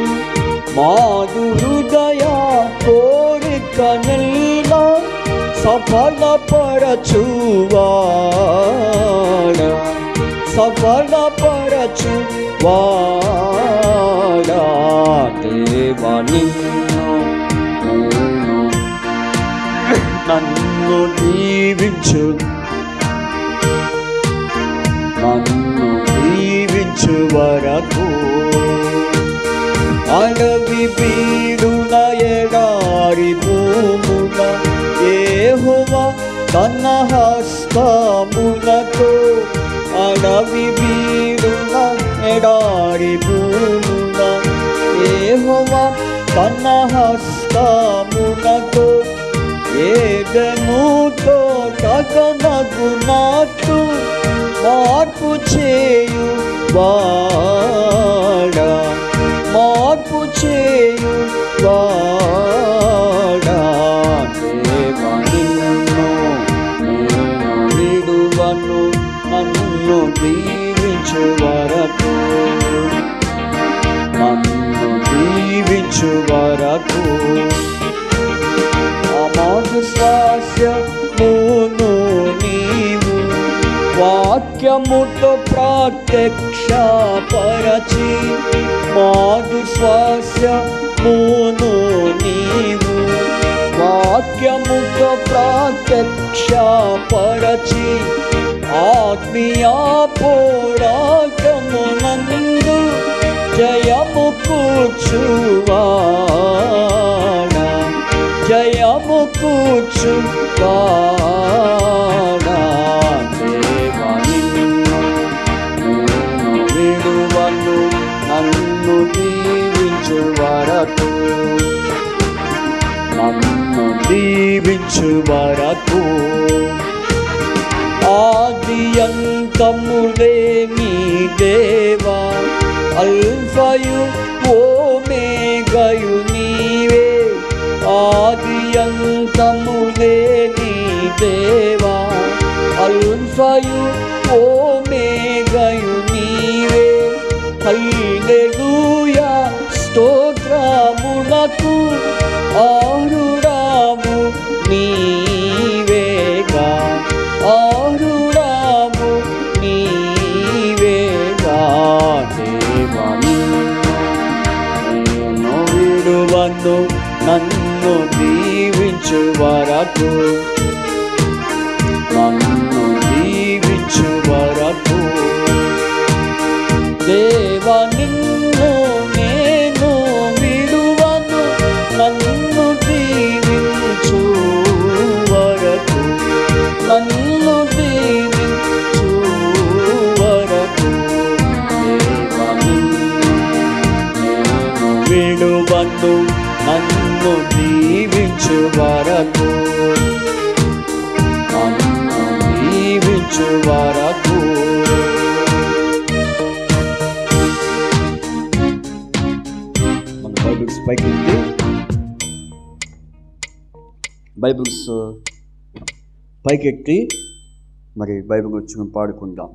S1: మాదు హృదయ కోరికనెల్లా సఫలపరచువాడా, సఫలపరచువాడా. దేవా నిన్ను నేను నన్ను దీవించు, నన్ను దీవించు వరకు. అడవి బీడున ఎడారి భూమున యెహోవా తన హస్తములతో, అడవి బీడున ఎడారి భూమున యెహోవా తన హస్తములతో, ఏదెనుతో తగనగునట్టు మార్పు చేయు వాడా, మార్పు చేయు వాడా. దేవా నిన్ను నేను విడువను, నన్ను దీవించు వరకు, నన్ను దీవించు వరకు. అమాదు స్వాస్యమును నీవు వాక్యముతో ప్రత్యక్షపరచి, మాదు స్వాస్యమును నీవు వాక్యముతో ప్రత్యక్షపరచి, ఆత్మీయ పోరాటమునందు జయము కూర్చువాడా, జయము కూర్చువాడా. దేవా నిన్ను నేను విడువను, నన్ను దీవించు వరకు, నన్ను దీవించు వరకు. ఆది అంతములేని దేవా, అల్ఫయు ఓమేగయు నీవే. ఆది అంతములేని దేవా, అల్ఫయు ఓమేగయు నీవే. హల్లెలూయా స్తోత్రములకు ఆరుడాము నీవేగా, ఆరుడాము నీవేగా. దేవా నిన్ను నేను విడువను, నన్ను దీవించు వరకు, నన్ను దీవించు వరకు. దేవా నిన్ను నేను విడువను, నన్ను దీవించు వరకు, నన్ను దీవించు వరకు. దేవా నిన్ను నేను విడువను, నన్ను దీవించు వరకు, నన్ను దీవించు వరకు. మన బైబిల్స్ పైకెత్తి, బైబిల్స్ పైకెత్తి మరి బైబిల్ వచ్చి పాడుకుందాం.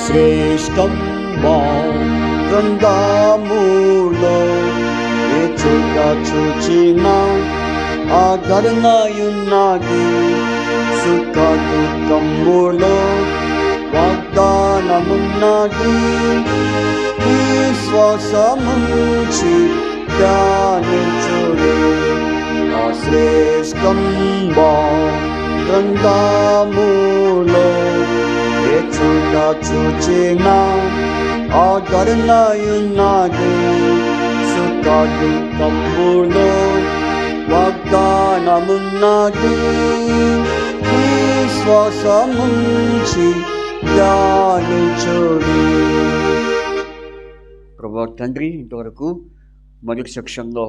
S1: శ్రేష్టం గ్రంథములో ఏ చోట చూచిన ఆదరణయున్నది. సుఖ దుఃఖములో వాగ్దానమున్నది. విశ్వాసముంచి ధ్యానించుడి. ఆ శ్రేష్టం గ్రంథములో ఏ చోట చూచిన ఆదరణయున్నది. సుఖ దుఃఖములో వాగ్దానమున్నది. విశ్వాసముంచి ధ్యానించుడి. ప్రభా తండ్రి, ఇంతవరకు మొదటి సెక్షన్లో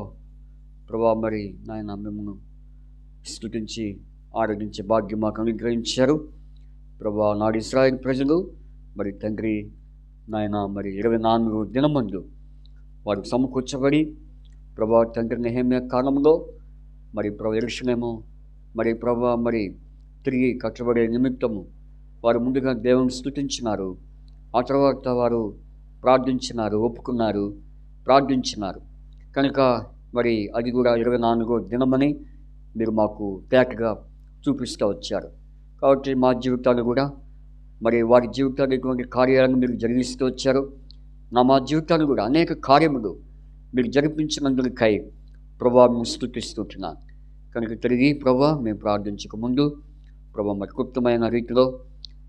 S1: ప్రభా మరి నాయన మిమ్మల్ని స్తుతించి ఆరాధించే భాగ్యం మాకు అనుగ్రహించారు. ప్రభా నాడు ఇశ్రాయేలు ప్రజలు మరి తండ్రి నాయన మరి 24 దినమందు వారు సమకూర్చబడి ప్రభా తండ్రి నెహెమ్యా కాలంలో మరి ప్రభా యెరూషలేము మరి ప్రభా మరి తిరిగి కట్టబడే నిమిత్తము వారు ముందుగా దేవుని స్తుతించినారు. ఆ తర్వాత వారు ప్రార్థించినారు, ఒప్పుకున్నారు, ప్రార్థించినారు. కనుక మరి అది కూడా 24వ దినమని మీరు మాకు తేటగా చూపిస్తూ వచ్చారు. కాబట్టి మా జీవితాలు కూడా మరి వారి జీవితాలు ఇటువంటి కార్యాలను మీరు జరిగిస్తూ వచ్చారు. మా జీవితాలు కూడా అనేక కార్యములు మీరు జరిపించినందుకై ప్రభా మేము స్తుతిస్తున్నాను. కనుక తిరిగి ప్రభా మేము ప్రార్థించక ముందు ప్రభా మరి క్లుప్తమైన రీతిలో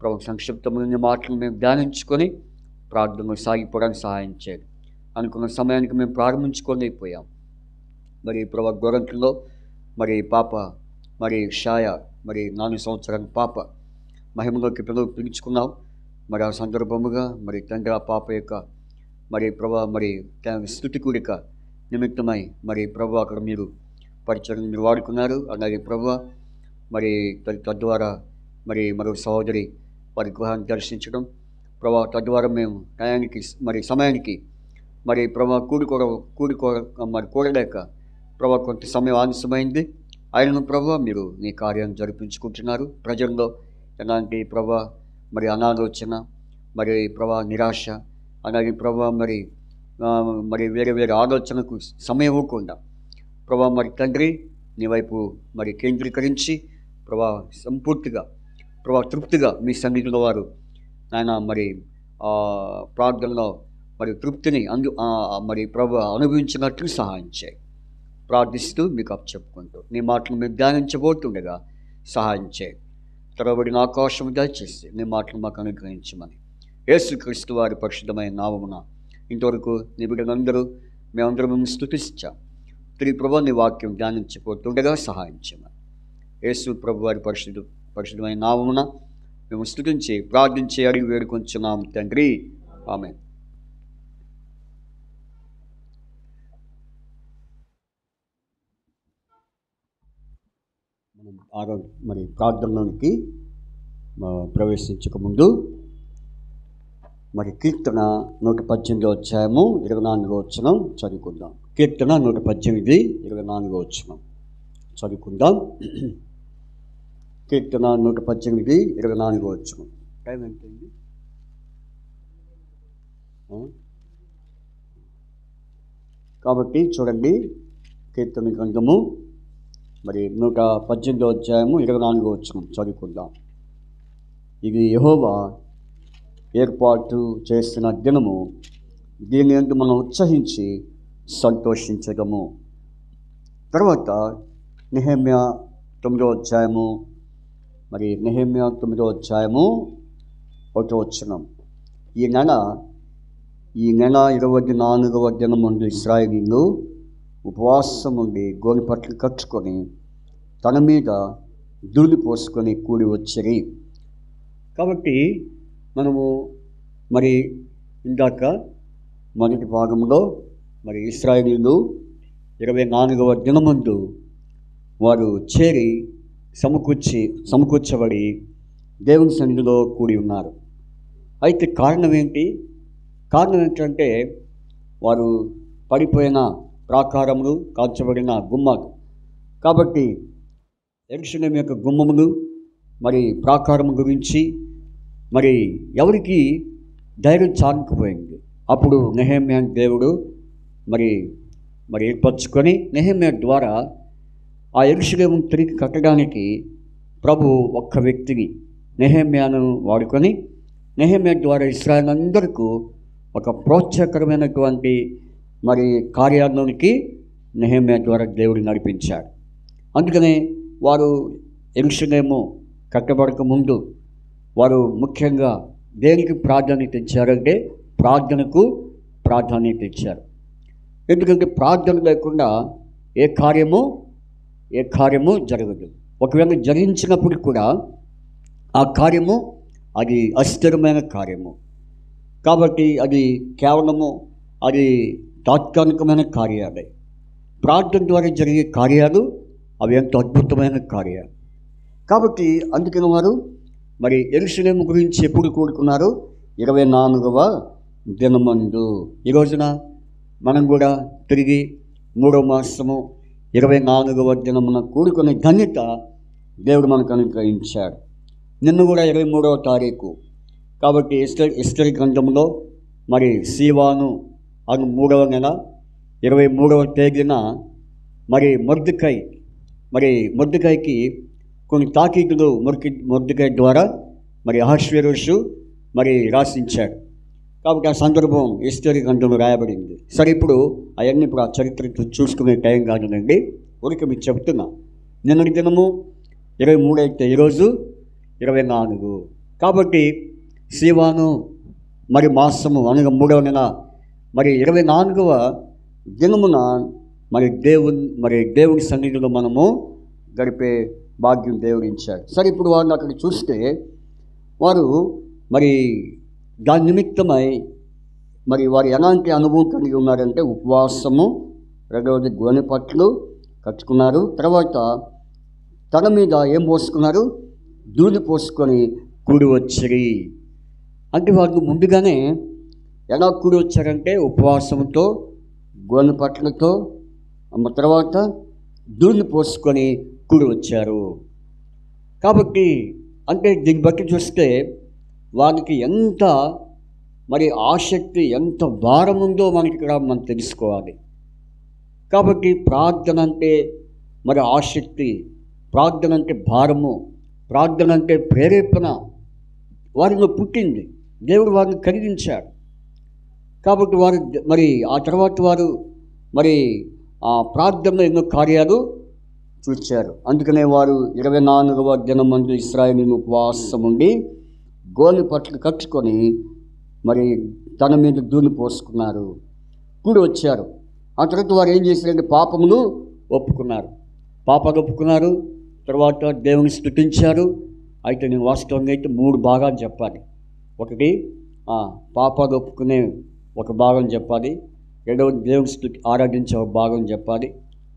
S1: ప్రభా సంక్షిప్తమైన మాటలు మేము ధ్యానించుకొని ప్రార్థనలు సాగిపోవడానికి సహాయం చేయాలి. అనుకున్న సమయానికి మేము ప్రారంభించుకోలేకపోయాం. మరి ప్రభా గోరంట్లో మరి పాప మరి షాయ మరి 4 సంవత్సరాల పాప మహిమలోకి పిలుచుకున్నాం. మరి ఆ సందర్భముగా మరి తండ్రి ఆ పాప యొక్క మరి ప్రభా మరి స్తుతి కూడిక నిమిత్తమై మరి ప్రభా అక్కడ మీరు పరిచయం మీరు వాడుకున్నారు. అలాగే ప్రభా మరి తద్వారా మరి మరొక సహోదరి వారి గృహాన్ని దర్శించడం ప్రభా తద్వారా మేము టయానికి మరి సమయానికి మరి ప్రభా మరి కూడలేక ప్రభా కొంత సమయం ఆలస్యమైంది. ఆయనను ప్రభా మీరు నీ కార్యాన్ని జరిపించుకుంటున్నారు. ప్రజల్లో ఎలాంటి ప్రభా మరి అనాలోచన మరి ప్రభా నిరాశ అలాగే ప్రభా మరి వేరే వేరే ఆలోచనకు సమయం ఇవ్వకుండా ప్రభా మరి తండ్రి నీ వైపు మరి కేంద్రీకరించి ప్రభా సంపూర్తిగా ప్రభా తృప్తిగా మీ సన్నిధిలో వారు నాయన మరి ప్రార్థనలో మరి తృప్తిని మరి ప్రభా అనుభవించినట్లు సహాయం చేయి. ప్రార్థిస్తూ మీకు అప్పచెప్పుకుంటూ నీ మాటలు మీరు ధ్యానించబోతుండగా సహాయం చేయి. తెరవబడిన ఆకాశం దయచేసి నీ మాటలు మాకు అనుగ్రహించమని యేసుక్రీస్తు వారి పరిశుద్ధమైన నామమున ఇంతవరకు నీ బిడ్డలందరూ మేమందరం మేము స్తుతించాం. తిరిగి ప్రభు నీ వాక్యం ధ్యానించబోతుండగా సహాయం చేయమని యేసు ప్రభు వారి పరిశుద్ధమైన నామమున మేము స్తుతించి ప్రార్థించి అడిగి వేడుకొంచున్నాము తండ్రి, ఆమేన్. మనం మరి ప్రార్థనలోనికి ప్రవేశించక ముందు మరి కీర్తన 118 అధ్యాయము 24వ వచనం చదువుకుందాం. కీర్తన 118 24వ వచనం చదువుకుందాం. కీర్తన 118 24వ వచనం. టైం ఎంతైంది? కాబట్టి చూడండి, కీర్తన గ్రంథము మరి 118వ అధ్యాయము 24వ వచనం చదువుకుందాం. ఇది యెహోవా ఏర్పాటు చేసిన దినము, దీని యందు మనం ఉత్సహించి సంతోషించదము. తర్వాత నెహెమ్యా 9వ అధ్యాయము మరి నెహెమ్యా 9వ అధ్యాయము 1వ వచనం. ఈ నెల 24వ దినముందు ఇశ్రాయేలీయులు ఉపవాసం ఉండి గోనెపట్లు కట్టుకొని తన మీద ధూళి పోసుకొని కూడి వచ్చిరి. కాబట్టి మనము మరి ఇందాక మొదటి భాగంలో మరి ఇశ్రాయేలీయులు 24వ దినమందు వారు చేరి సమకూర్చబడి దేవుని సన్నిధిలో కూడి ఉన్నారు. అయితే కారణం ఏంటంటే వారు పడిపోయిన ప్రాకారములు, కాల్చబడిన గుమ్మాలు. కాబట్టి యెరూషలేము యొక్క గుమ్మములు మరి ప్రాకారము గురించి మరి ఎవరికి ధైర్యం చాలకపోయింది. అప్పుడు నెహెమ్యా దేవుడు మరి ఏర్పరచుకొని నెహెమ్యా ద్వారా ఆ యెరూషలేమును తిరిగి కట్టడానికి ప్రభు ఒక్క వ్యక్తిని నెహెమ్యాను వాడుకొని నెహెమ్యా ద్వారా ఇశ్రాయేలు అందరికీ ఒక ప్రోత్సాహకరమైనటువంటి మరి కార్యాల్లోనికి నెహెమ్యా ద్వారా దేవుడు నడిపించాడు. అందుకనే వారు యెరూషలేము కట్టబడక ముందు వారు ముఖ్యంగా దేనికి ప్రాధాన్యత ఇచ్చారంటే ప్రార్థనకు ప్రాధాన్యత ఇచ్చారు. ఎందుకంటే ప్రార్థన లేకుండా ఏ కార్యము జరగదు. ఒకవేళ జరిగించినప్పుడు కూడా ఆ కార్యము అది అస్థిరమైన కార్యము కాబట్టి అది కేవలము అది తాత్కాలికమైన కార్యాలే. ప్రార్థన ద్వారా జరిగే కార్యాలు అవి ఎంతో అద్భుతమైన కార్యాలు. కాబట్టి అందుకని వారు మరి యెరూషలేము గురించి ఎప్పుడు కూడుకున్నారు? 24వ దినమందు. ఈ రోజున మనం కూడా తిరిగి 3వ మాసము 24వ దినమున కూడుకునే ధన్యత దేవుడు మనకు అనుగ్రహించాడు. నిన్న కూడా 23వ తారీఖు. కాబట్టి ఎస్తేరు గ్రంథంలో మరి సీవాను అను 3వ నెల 23వ తేదీన మరి మొర్దెకైకి కొన్ని తాకీదులు మొర్దెకై ద్వారా మరి అహష్వేరోషు మరి రాసించాడు. కాబట్టి ఆ సందర్భం ఎస్తేరు గ్రంథంలో రాయబడింది. సరే, ఇప్పుడు అవన్నీ ఇప్పుడు ఆ చరిత్ర చూసుకునే టైం కాదునండి, ఊరికి మీకు చెప్తున్నా. నిన్నటి దినము 23 అయితే ఈరోజు 24. కాబట్టి సీవాను మరి మాసము అనగా 3వ నెల మరి 24వ దినమున మరి దేవుని సన్నిధిలో మనము గడిపే భాగ్యం దేవుడించాడు. సరే, ఇప్పుడు వారిని అక్కడ చూస్తే వారు మరి దాని నిమిత్తమై మరి వారు ఎలాంటి అనుభవం కలిగి ఉన్నారంటే ఉపవాసము, రెండవది గోనె పట్లు కట్టుకున్నారు. తర్వాత తల మీద ఏం పోసుకున్నారు? దూది పోసుకొని కూడి వచ్చిరి. అంటే వాళ్ళు ముందుగానే ఎలా కూడి వచ్చారంటే ఉపవాసంతో, గోనె పట్లతో, తర్వాత దూదిని పోసుకొని కూడి వచ్చారు. కాబట్టి అంటే దీన్ని బట్టి చూస్తే వారికి ఎంత మరి ఆసక్తి, ఎంత భారం ఉందో మనకి ఇక్కడ మనం తెలుసుకోవాలి. కాబట్టి ప్రార్థన అంటే మరి ఆసక్తి, ప్రార్థన అంటే భారము, ప్రార్థన అంటే ప్రేరేపణ వారిలో పుట్టింది. దేవుడు వారిని కలిగించాడు. కాబట్టి వారు మరి ఆ తర్వాత వారు మరి ఆ ప్రార్థనలో ఎన్నో కార్యాలు చూచారు. అందుకనే వారు 24వ దినమందు ఇశ్రాయేలు ఉపవాసం ఉండి గోనె పట్లు కట్టుకొని మరి తన మీద దూని పోసుకున్నారు, కూడి వచ్చారు. ఆ తర్వాత వారు ఏం చేశారంటే పాపాలు ఒప్పుకున్నారు. తర్వాత దేవుని స్తుతించారు. అయితే నేను వాస్తవంగా అయితే 3 భాగాలు చెప్పాలి. ఒకటి పాపాలు ఒప్పుకునే ఒక భాగం చెప్పాలి, రెండవది దేవుని స్తుతి ఆరాధించే ఒక భాగం చెప్పాలి,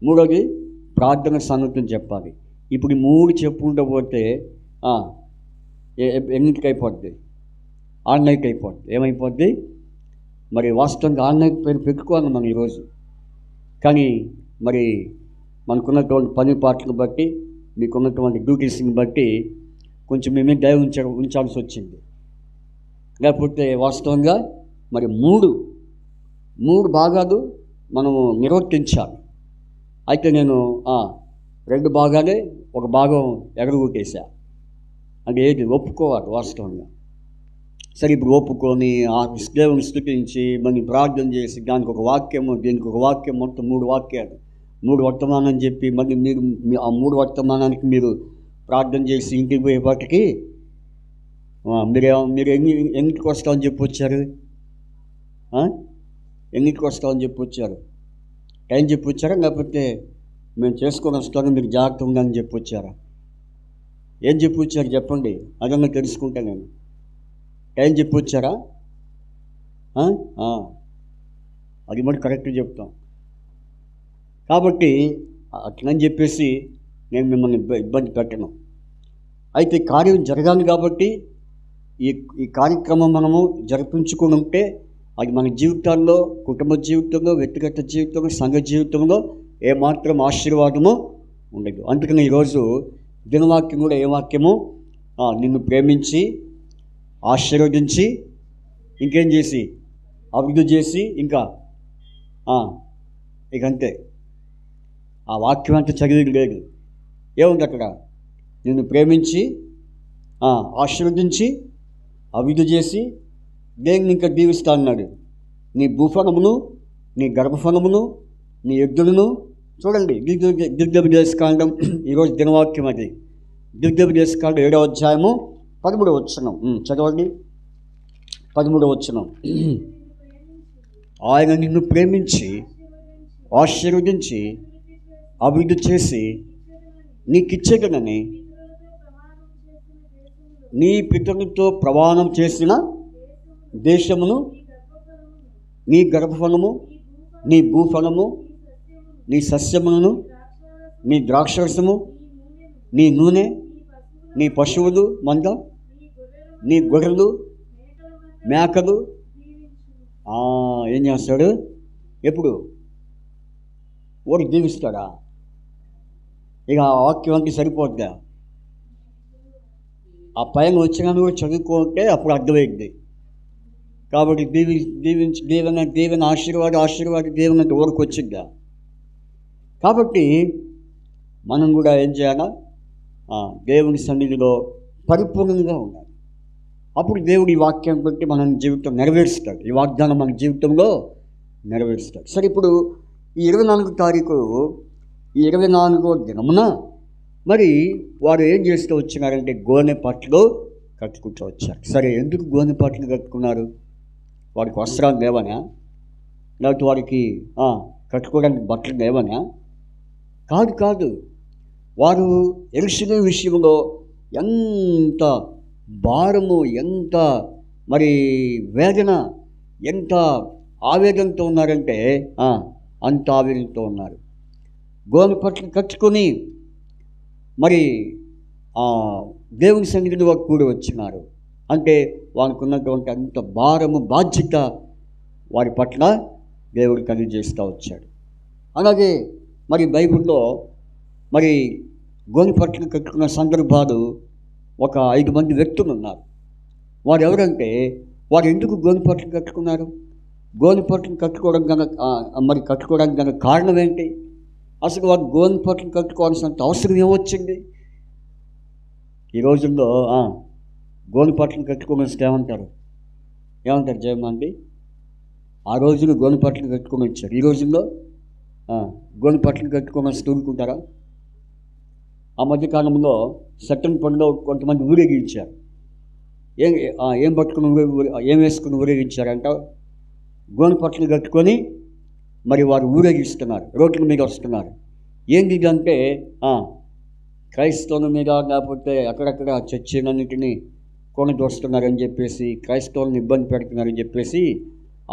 S1: మూడవది ప్రార్థన సంగతిని చెప్పాలి. ఇప్పుడు 3 చెప్పుకుంటూ పోతే ఎన్నింటికి అయిపోద్ది? ఆన్లైన్కి అయిపోద్ది. ఏమైపోద్ది? మరి వాస్తవంగా ఆన్లైన్ పేరు పెట్టుకోవాలి మనం ఈరోజు. కానీ మరి మనకున్నటువంటి పని పాటలను బట్టి, మీకున్నటువంటి డ్యూటీస్ని బట్టి కొంచెం మేమే దయ ఉంచాల్సి వచ్చింది. లేకపోతే వాస్తవంగా మరి 3 భాగాలు మనము నిర్వర్తించాలి. అయితే నేను 2 భాగాలే ఒక భాగం ఎగరగొట్టేసా. అంటే ఏది ఒప్పుకోవాలి వాస్తవంగా. సరే, ఇప్పుడు ఒప్పుకొని ఆ దేవుని స్తుతించి మనం ప్రార్థన చేసి దానికి ఒక వాక్యము, దీనికి ఒక వాక్యం, మొత్తం 3 వాక్యాలు, 3 వర్తమానం చెప్పి మళ్ళీ మీరు ఆ 3 వర్తమానానికి మీరు ప్రార్థన చేసి ఇంటికి పోయేపాటికి మీరు ఎన్నింటికి వస్తామని చెప్పి వచ్చారు? ఎన్నింటికి వస్తామని చెప్పి వచ్చారు? టైం చెప్పి వచ్చారా? లేకపోతే మేము చేసుకొని వస్తాను మీరు జాగ్రత్త ఉందని చెప్పి వచ్చారా? ఏం చెప్పి వచ్చారు చెప్పండి, అదన్నా తెలుసుకుంటా నేను. టైం చెప్పి వచ్చారా? అది మరి కరెక్ట్గా చెప్తాం. కాబట్టి అట్లని చెప్పేసి నేను మిమ్మల్ని ఇబ్బంది పెట్టను. అయితే కార్యం జరగాలి కాబట్టి ఈ కార్యక్రమం మనము జరిపించుకుని ఉంటే అది మన జీవితాల్లో, కుటుంబ జీవితంలో, వ్యక్తిగత జీవితంలో, సంఘ జీవితంలో ఏమాత్రం ఆశీర్వాదము ఉండదు. అందుకని ఈరోజు దినవాక్యం కూడా ఏ వాక్యము? నిన్ను ప్రేమించి, ఆశీర్వదించి, ఇంకేం చేసి, అభివృద్ధి చేసి, ఇంకా ఇక అంతే. ఆ వాక్యం అంతా చదివేది లేదు. ఏముంది అక్కడ? నిన్ను ప్రేమించి ఆశీర్వదించి అభివృద్ధి చేసి దేవుని ఇంకా దీవిస్తా అన్నాడు. నీ భూఫలమును, నీ గర్భఫలమును, నీ ఎద్దులను. చూడండి, ద్వితీయోపదేశకాండం ఈరోజు దినవాక్యం అది. ద్వితీయోపదేశకాండం 7వ అధ్యాయము 13వ వచనం చదవండి. 13వ వచనం. ఆయన నిన్ను ప్రేమించి ఆశీర్వదించి అభివృద్ధి చేసి నీకిచ్చేదనని నీ పితరులతో ప్రమాణం చేసిన దేశమును, నీ గర్భఫలము, నీ భూఫలము, నీ సస్యములను, నీ ద్రాక్షరసము, నీ నూనె, నీ పశువులు మంద, నీ గొర్రెలు మేకలు. ఏం చేస్తాడు? ఎప్పుడు వాడు దీవిస్తాడా? ఇక ఆ వాక్యం అంతా సరిపోద్దా? ఆ పైన వచ్చినా కూడా చదువుకుంటే అప్పుడు అర్థమైంది. కాబట్టి దీవించి దీవెన ఆశీర్వాద దీవెన ఓరకు వచ్చిద్దా? కాబట్టి మనం కూడా ఏం చేయాలా? దేవుని సన్నిధిలో పరిపూర్ణంగా ఉండాలి. అప్పుడు దేవుడు ఈ వాక్యం బట్టి మన జీవితం నెరవేరుస్తాడు. ఈ వాగ్దానం మన జీవితంలో నెరవేరుస్తాడు. సరే, ఇప్పుడు ఈ 24వ తారీఖు, ఈ 24వ దినమున మరి వారు ఏం చేస్తూ వచ్చినారంటే గోనె పట్లు కట్టుకుంటూ వచ్చారు. సరే, ఎందుకు గోనె పట్లు కట్టుకున్నారు? వారికి వస్త్రాలు లేవనా? లేకపోతే వారికి కట్టుకోవడానికి బట్టలు లేవనా? కాదు. వారు యెరూషలేము విషయంలో ఎంత భారము, ఎంత మరి వేదన, ఎంత ఆవేదనతో ఉన్నారంటే అంత ఆవేదనతో ఉన్నారు. గోనె పట్లు కట్టుకొని మరి దేవుని సన్నిధిలో కూడి వచ్చినారు. అంటే వారికి ఉన్నటువంటి అంత భారము, బాధ్యత వారి పట్ల దేవుడు కలిగజేస్తూ వచ్చాడు. అలాగే మరి బైబిల్లో మరి గోనె పట్లు కట్టుకున్న సందర్భాలు ఒక 5 మంది వ్యక్తులు ఉన్నారు. వారు ఎవరంటే, వారు ఎందుకు గోనె పట్లు కట్టుకున్నారు? గోనె పట్లు కట్టుకోవడానికి గల కారణం ఏంటి? అసలు వారు గోనె పట్లు కట్టుకోవాల్సినంత అవసరం ఏమొచ్చింది? ఈ రోజుల్లో గోనె పట్లు కట్టుకొని వస్తే ఏమంటారు జయమండి? ఆ రోజులు గోనె పట్లు కట్టుకొని వచ్చారు. ఈ రోజుల్లో గోనె పట్లు కట్టుకొని వచ్చి తూరుకుంటారా? ఆ మధ్యకాలంలో సెట్టన్ పనిలో కొంతమంది ఊరేగించారు. ఏం పట్టుకుని ఏం వేసుకుని ఊరేగించారంట? గోనె పట్లు కట్టుకొని మరి వారు ఊరేగిస్తున్నారు, రోడ్ల మీద వస్తున్నారు. ఏంటి అంటే క్రైస్తవుల మీద, లేకపోతే అక్కడక్కడ చర్చిలన్నింటినీ కొనదోస్తున్నారని చెప్పేసి, క్రైస్తవులను ఇబ్బంది పెడుతున్నారని చెప్పేసి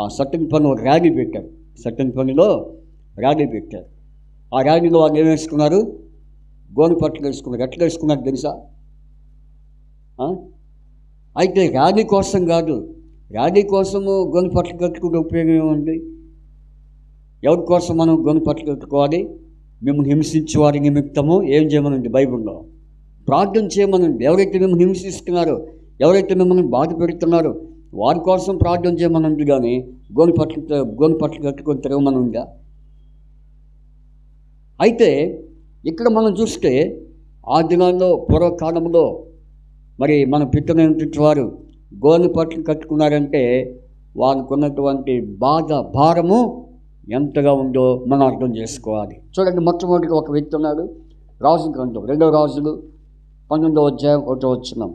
S1: ఆ సట్టన్ పని ర్యాలీ పెట్టారు. సట్టన్ పనిలో ర్యాలీ పెట్టారు. ఆ ర్యాలీలో వాళ్ళు ఏం వేసుకున్నారు? గోనె పట్లు వేసుకున్నారు. ఎట్లా వేసుకున్నారు తెలుసా? అయితే ర్యాలీ కోసం కాదు. ర్యాలీ కోసము గోనె పట్లు కట్టుకుంటే ఉపయోగం ఏముంది? ఎవరి కోసం మనం గోనె పట్లు కట్టుకోవాలి? మిమ్మల్ని హింసించే వారి నిమిత్తము ఏం చేయమనండి బైబిల్లో? ప్రార్థన చేయమనండి. ఎవరైతే మిమ్మల్ని హింసిస్తున్నారో, ఎవరైతే మిమ్మల్ని బాధ పెడుతున్నారో వారి కోసం ప్రార్థన చేయమనండి. కానీ గోనె పట్లు కట్టుకొని తిరగమనుందా? అయితే ఇక్కడ మనం చూస్తే ఆ దినాల్లో, పూర్వకాలంలో మరి మన పితరులైనటువంటి వారు గోనె పట్లు కట్టుకున్నారంటే వారికి ఉన్నటువంటి బాధ, భారము ఎంతగా ఉందో మనం అర్థం చేసుకోవాలి. చూడండి, మొట్టమొదటిగా ఒక వ్యక్తి ఉన్నాడు. రాజు గ్రంథం 2వ రాజులు 19వ అధ్యాయం 1వ వచనం.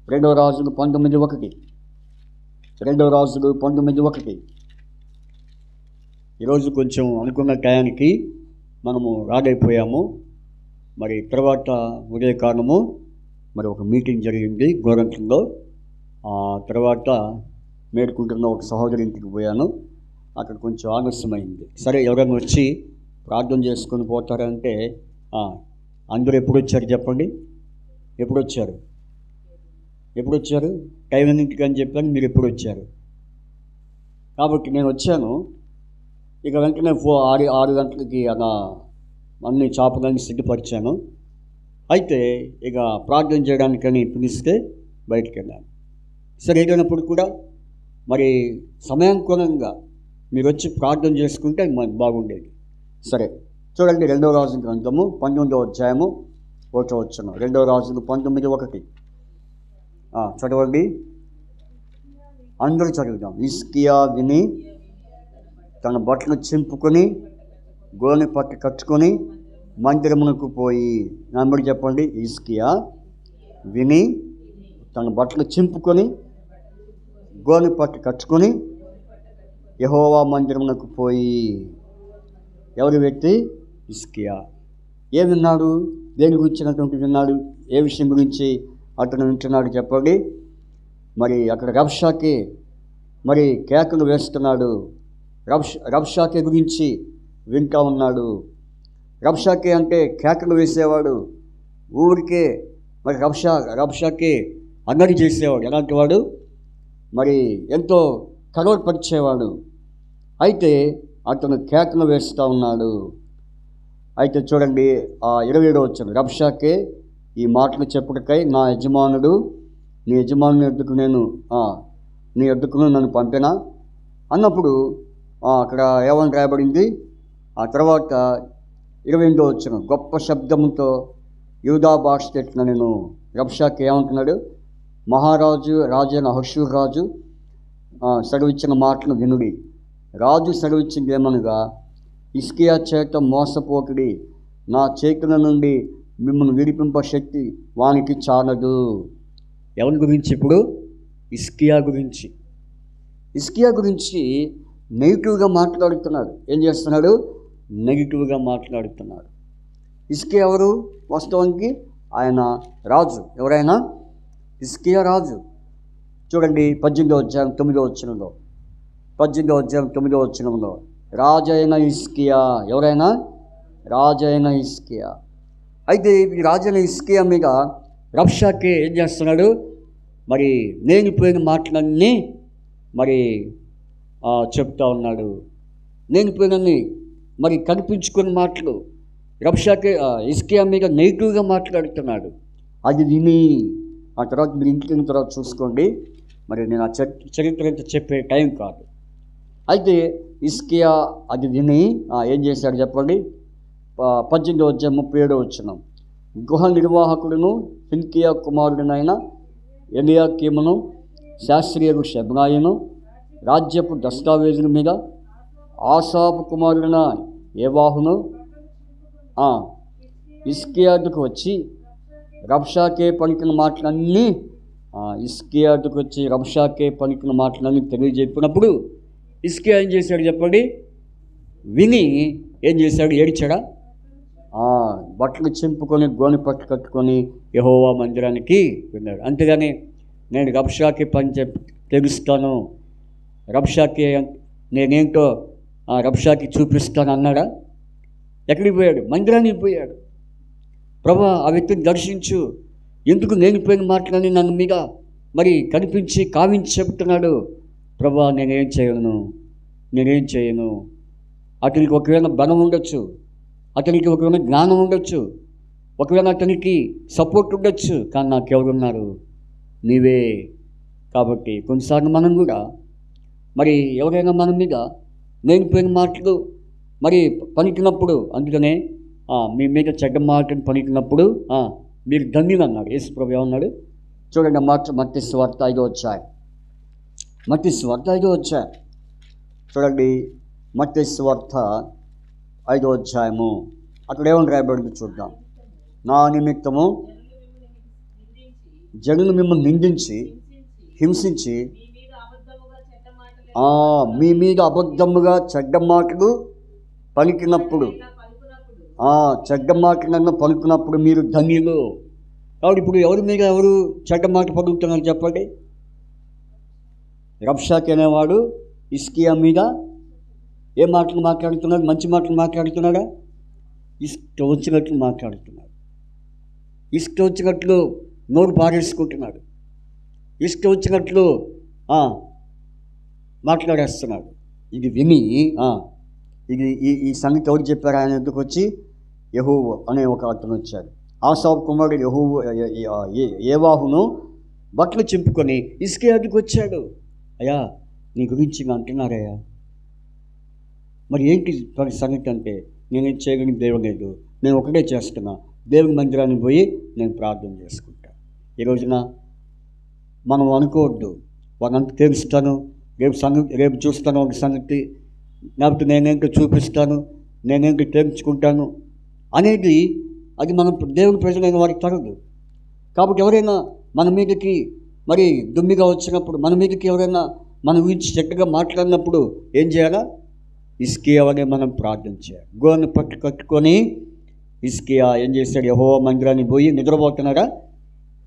S1: 2వ రాజులు 19:1. 2వ రాజులు 19:1. ఈరోజు కొంచెం అనుకున్న టయానికి మనము రాగైపోయాము. మరి తర్వాత ఉదయకాలము మరి ఒక మీటింగ్ జరిగింది గోరంట్లలో. ఆ తర్వాత మేడుకుంటున్న ఒక సహోదరి ఇంటికి పోయాను. అక్కడ కొంచెం ఆలస్యమైంది. సరే, ఎవరైనా వచ్చి ప్రార్థన చేసుకొని పోతారంటే అందరూ ఎప్పుడు వచ్చారు చెప్పండి? ఎప్పుడు వచ్చారు? టైం ఎన్నింటికి అని చెప్పాను, మీరు ఎప్పుడు వచ్చారు? కాబట్టి నేను వచ్చాను. ఇక వెంటనే 6 గంటలకి అలా అన్ని చాపలన్నీ సిద్ధపరిచాను. అయితే ఇక ప్రార్థన చేయడానికని పిలిస్తే బయటికి వెళ్ళాను. సరే, ఏదైనప్పుడు కూడా మరి సమయానుకూలంగా మీరు వచ్చి ప్రార్థన చేసుకుంటే అది మనకు బాగుండేది. సరే, చూడండి 2వ రాజు గ్రంథము 19వ అధ్యాయము 1వ వచనం. 2వ రాజులు 19:1 చదవండి, అందరూ చదువుదాం. హిజ్కియా విని తన బట్టలు చింపుకొని గోనె పట్టు కట్టుకొని మందిరమునకు పోయి. నమ్మడి చెప్పండి. హిజ్కియా విని తన బట్టలు చింపుకొని గోనె పట్టు కట్టుకొని యెహోవా మందిరమునకు పోయి. ఎవరి వ్యక్తి? హిజ్కియా. ఏం విన్నాడు? దేని గురించినటువంటి విన్నాడు? ఏ విషయం గురించి అతను వింటున్నాడు చెప్పండి. మరి అక్కడ రబ్షాకే మరి కేకలు వేస్తున్నాడు. రబ్షాకే గురించి వింటూ ఉన్నాడు. రబ్షాకే అంటే కేకలు వేసేవాడు, ఊరికే మరి రబ్షాకే అన్నడి చేసేవాడు. ఎలాంటి వాడు? మరి ఎంతో కలవరపరిచేవాడు. అయితే అతను కేకలు వేస్తూ ఉన్నాడు. అయితే చూడండి 27వ వచనం. రబ్షాకే ఈ మాటలు చెప్పుటకై నా యజమానుడు నీ యజమానుని ఎద్దుకు నీ ఎద్దుకును నన్ను పంపినా అన్నప్పుడు అక్కడ ఏమని రాయబడింది? ఆ తర్వాత 28వ వచనం. గొప్ప శబ్దముతో యూదా భాష తెట్టిన నేను. రబ్షాకే ఏమంటున్నాడు? రాజైన అహష్షూరు రాజు సెలవిచ్చిన మాటను వినుడి. రాజు సెలవిచ్చింది ఏమనగా, హిజ్కియా చేత మోసపోకుడి, నా చేతుల నుండి మిమ్మల్ని విడిపింప శక్తి వానికి చాలదు. ఎవరి గురించి ఇప్పుడు? హిజ్కియా గురించి. హిజ్కియా గురించి నెగిటివ్గా మాట్లాడుతున్నాడు. ఏం చేస్తున్నాడు? నెగిటివ్గా మాట్లాడుతున్నాడు. హిజ్కియా ఎవరు? వాస్తవానికి ఆయన రాజు. ఎవరైనా? హిజ్కియా రాజు. చూడండి 18వ అధ్యాయం 9వ వచనంలో. 18వ అధ్యాయం 9వ వచనంలో రాజైన హిజ్కియా. ఎవరైనా? రాజైన హిజ్కియా. అయితే ఈ రాజైన హిజ్కియా మీద రబ్షాకే ఏం చేస్తున్నాడు? మరి నేనిపోయిన మాటలన్నీ మరి చెప్తా ఉన్నాడు. నేనిపోయినన్ని మరి కనిపించుకున్న మాటలు రబ్షాకే హిజ్కియా మీద నెగిటివ్గా మాట్లాడుతున్నాడు. అది విని ఆ తర్వాత మీరు ఇంటికి తర్వాత చూసుకోండి. మరి నేను ఆ చరిత్ర అంతా చెప్పే టైం కాదు. అయితే హిజ్కియా అది విని ఏం చేశాడు చెప్పండి. 18వ అధ్యాయం 37వ వచనం. గృహ నిర్వాహకుడును హిల్కియా కుమారుడినైన ఎలియాకీమును శాస్త్రియు షెబ్నాయును రాజ్యపు దస్తావేజుల మీద ఆసాపు కుమారుడిన ఏవాహును హిజ్కియాకు వచ్చి రబ్షాకే పలికిన మాటలన్నీ హిజ్కియాకు వచ్చి రబ్షాకే పలికిన మాటలన్నీ తెలియజెప్పినప్పుడు హిజ్కియా ఏం చేశాడు చెప్పండి. విని ఏం చేశాడు? ఏడ్చాడా? బట్టలు చింపుకొని గోనె పట్టు కట్టుకొని యెహోవా మందిరానికి వెళ్ళాడు. అంతేగాని నేను రబ్షాకే పని తెలుస్తాను, రబ్షాకే నేనేంటో రబ్షాకి చూపిస్తాను అన్నాడా? ఎక్కడికి పోయాడు? మందిరానికి పోయాడు. ప్రభువా ఆ వ్యక్తిని దర్శించు, ఎందుకు లేనిపోయిన మాటలని నన్ను మీద మరి కనిపించి కావించి చెబుతున్నాడు. ప్రభువా నేనేం చేయను. అతనికి ఒకవేళ బలం ఉండొచ్చు, అతనికి ఒకవేళ జ్ఞానం ఉండొచ్చు, ఒకవేళ అతనికి సపోర్ట్ ఉండొచ్చు, కానీ నాకెవరున్నారు? నీవే. కాబట్టి కొన్నిసార్లు మనం కూడా మరి ఎవరైనా మన మీద లేనిపోయిన మాటలు మరి పలికినప్పుడు, అందుకనే మీ మీద చెడ్డ మాటలు పలికినప్పుడు మీరు ధన్యులు అన్నాడు. యేసు ప్రభువు ఏమన్నాడు చూడండి. మత్తయి సువార్త 5వ అధ్యాయం. మత్తయి సువార్త 5వ అధ్యాయం చూడండి. మత్తయి సువార్త 5వ అధ్యాయము అక్కడ ఏమని రాయబడింది చూద్దాం. నా నిమిత్తము జనులు మిమ్మల్ని నిందించి హింసించి మీ మీద అబద్ధముగా చెడ్డ మాటలు పలికినప్పుడు, చెడ్డ మాటలను పలుకున్నప్పుడు మీరు ధన్యులు. కాబట్టి ఇప్పుడు ఎవరి మీద ఎవరు చెడ్డ మాట పలుకుతున్నారు చెప్పండి. రబ్షాకే అనేవాడు హిజ్కియా మీద ఏ మాటలు మాట్లాడుతున్నాడు? మంచి మాటలు మాట్లాడుతున్నాడా? ఇష్టం వచ్చినట్లు మాట్లాడుతున్నాడు. ఇష్టం వచ్చినట్లు నోరు పారేసుకుంటున్నాడు. ఇష్టం వచ్చినట్లు మాట్లాడేస్తున్నాడు. ఇది విని ఈ సంగతి ఎవరు చెప్పారు? ఆయన ఎందుకు వచ్చి యెహోవా అనే ఒక అతను వచ్చాడు. ఆసాపు కుమారుడు ఏవాహును బట్టలు చింపుకొని హిజ్కియాకు వచ్చాడు. అయ్యా నీ గురించి అంటున్నారయ్యా, మరి ఏంటి సంగతి అంటే నేను చేయగలిగిన దేవుడు లేదు, నేను ఒకటే చేస్తున్నా, దేవుని మందిరానికి పోయి నేను ప్రార్థన చేసుకుంటా. ఈ రోజున మనం అనుకోవద్దు, వాళ్ళంతా తెలుస్తాను, రేపు చూస్తాను ఒక సంగతి, లేకపోతే నేనేంటో చూపిస్తాను, నేనేంటో తెలుసుకుంటాను అనేది అది మనం దేవుని ప్రజలైన వారికి తగదు. కాబట్టి ఎవరైనా మన మీదకి మరి దుమ్మిగా వచ్చినప్పుడు, మన మీదకి ఎవరైనా మన గురించి చెడ్డగా మాట్లాడినప్పుడు ఏం చేయాలా? హిజ్కియా వలె మనం ప్రార్థన చేయాలి. గోను పట్టు కట్టుకొని హిజ్కియా ఏం చేశాడు? యెహోవా మందిరానికి పోయి నిద్రపోతున్నాడా?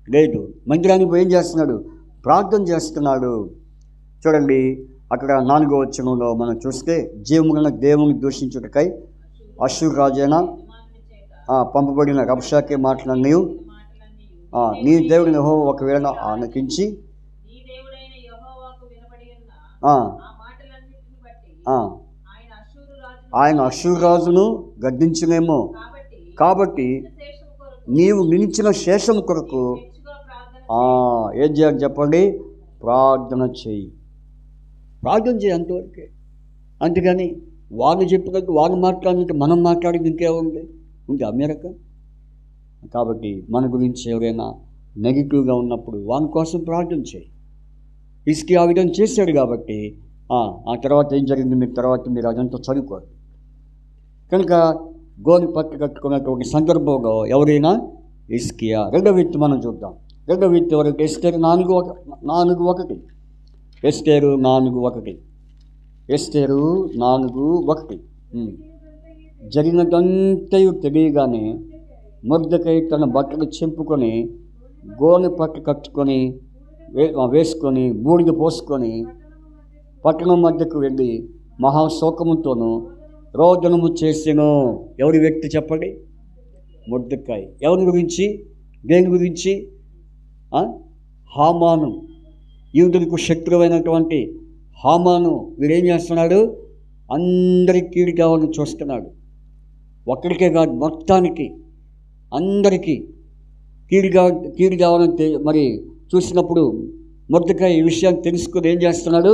S1: లేదు, మందిరానికి పోయి ఏం చేస్తున్నాడు? ప్రార్థన చేస్తున్నాడు. చూడండి, అక్కడ 4వ వచనంలో మనం చూస్తే, జీవముగల దేవుని దూషించుటకై అష్షూరు రాజైన పంపబడిన రబ్షాకే మాటలన్నీ నీ దేవుడిని యెహోవా ఒకవేళ ఆలకించి ఆయన అష్షూరు రాజును గద్దించునేమో, కాబట్టి నీవు నిలిచిన శేషం కొరకు ఏం చేయాలి చెప్పండి? ప్రార్థన చేయి. ప్రార్థన చేయి అంతవరకే. అంతేగాని వాళ్ళు చెప్పినట్టు వాళ్ళు మాట్లాడినట్టు మనం మాట్లాడింది ఇంకేముంది? ఉంది అమెరికా. కాబట్టి మన గురించి ఎవరైనా నెగిటివ్గా ఉన్నప్పుడు వాళ్ళ కోసం ప్రార్థన చేయి. హిజ్కియా ఆ విధంగా చేశాడు. కాబట్టి ఆ తర్వాత ఏం జరిగింది మీరు అదంతా చదువుకోండి. కనుక గోని పట్టు కట్టుకున్నటువంటి సందర్భంలో ఎవరైనా హిజ్కియా. రెండవ వ్యక్తి మనం చూద్దాం. రెండవ వ్యక్తి వరకు ఎస్తేరు 4:1. ఎస్తేరు 4:1 జరిగినదంతయు తెలియగానే మొర్దెకై తన బట్టలు చింపుకొని గోని పట్టు కట్టుకొని వేసుకొని బూడిద పోసుకొని పట్టణం మధ్యకు వెళ్ళి మహాశోకముతోనూ రోదనము చేసెను. ఎవరి వ్యక్తి చెప్పండి? మొర్దెకై. ఎవరి గురించి? దేని గురించి? హామాను, యూదులకు శత్రువైనటువంటి హామాను. వీడేం చేస్తున్నాడు? అందరికి కీడు కావాలని చూస్తున్నాడు. ఒక్కడికే కాదు, మొత్తానికి అందరికీ కీడు కావాలని మరి చూసినప్పుడు మొర్దెకై ఈ విషయాన్ని తెలుసుకుని ఏం చేస్తున్నాడు?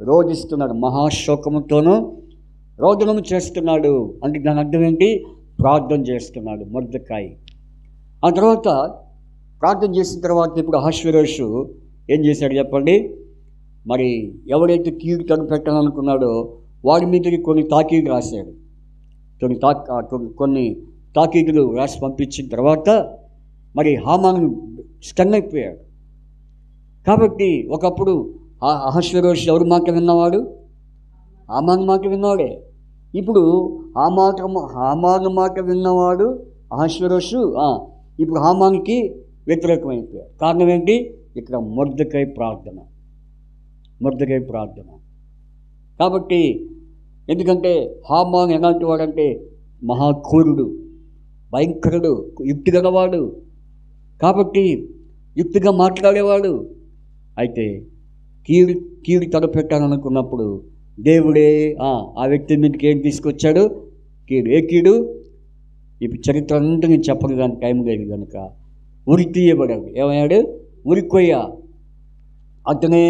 S1: రోదిస్తున్నాడు. మహాశోకముతోనూ రోదనము చేస్తున్నాడు. అంటే దాని అర్థం ఏంటి? ప్రార్థన చేస్తున్నాడు మొర్దెకై. ఆ తర్వాత ప్రార్థన చేసిన తర్వాత ఇప్పుడు అహష్వేరోషు ఏం చేశాడు చెప్పండి? మరి ఎవరైతే కీడు కనిపెట్టాలనుకున్నాడో వాడి మీదకి కొన్ని తాకీదులు రాశాడు. కొన్ని తాకీదులు రాసి పంపించిన తర్వాత మరి హామాను స్టన్ అయిపోయాడు. కాబట్టి ఒకప్పుడు అహష్వేరోషు ఎవరి మాట విన్నవాడు? హామాను మాట విన్నవాడే. ఇప్పుడు హామాను మాట విన్నవాడు అహష్వేరోషు ఇప్పుడు హామానుకి వ్యతిరేకమైపోయాడు. కారణం ఏంటి? ఇక్కడ మొర్దెకై ప్రార్థన. కాబట్టి ఎందుకంటే హామాను ఎలాంటి వాడంటే మహాక్రూరుడు, భయంకరుడు, యుక్తి గలవాడు. కాబట్టి యుక్తిగా మాట్లాడేవాడు. అయితే కీడు తలపెట్టాలనుకున్నప్పుడు దేవుడే ఆ వ్యక్తి మీదకి ఏం తీసుకొచ్చాడు? కీడు. ఏ కీడు? ఇప్పుడు చరిత్ర అంతా నేను చెప్పను కానీ టైం లేదు కనుక ఉరి తీయబడాడు. ఏమయ్యాడు? ఉరికొయ్య. అతనే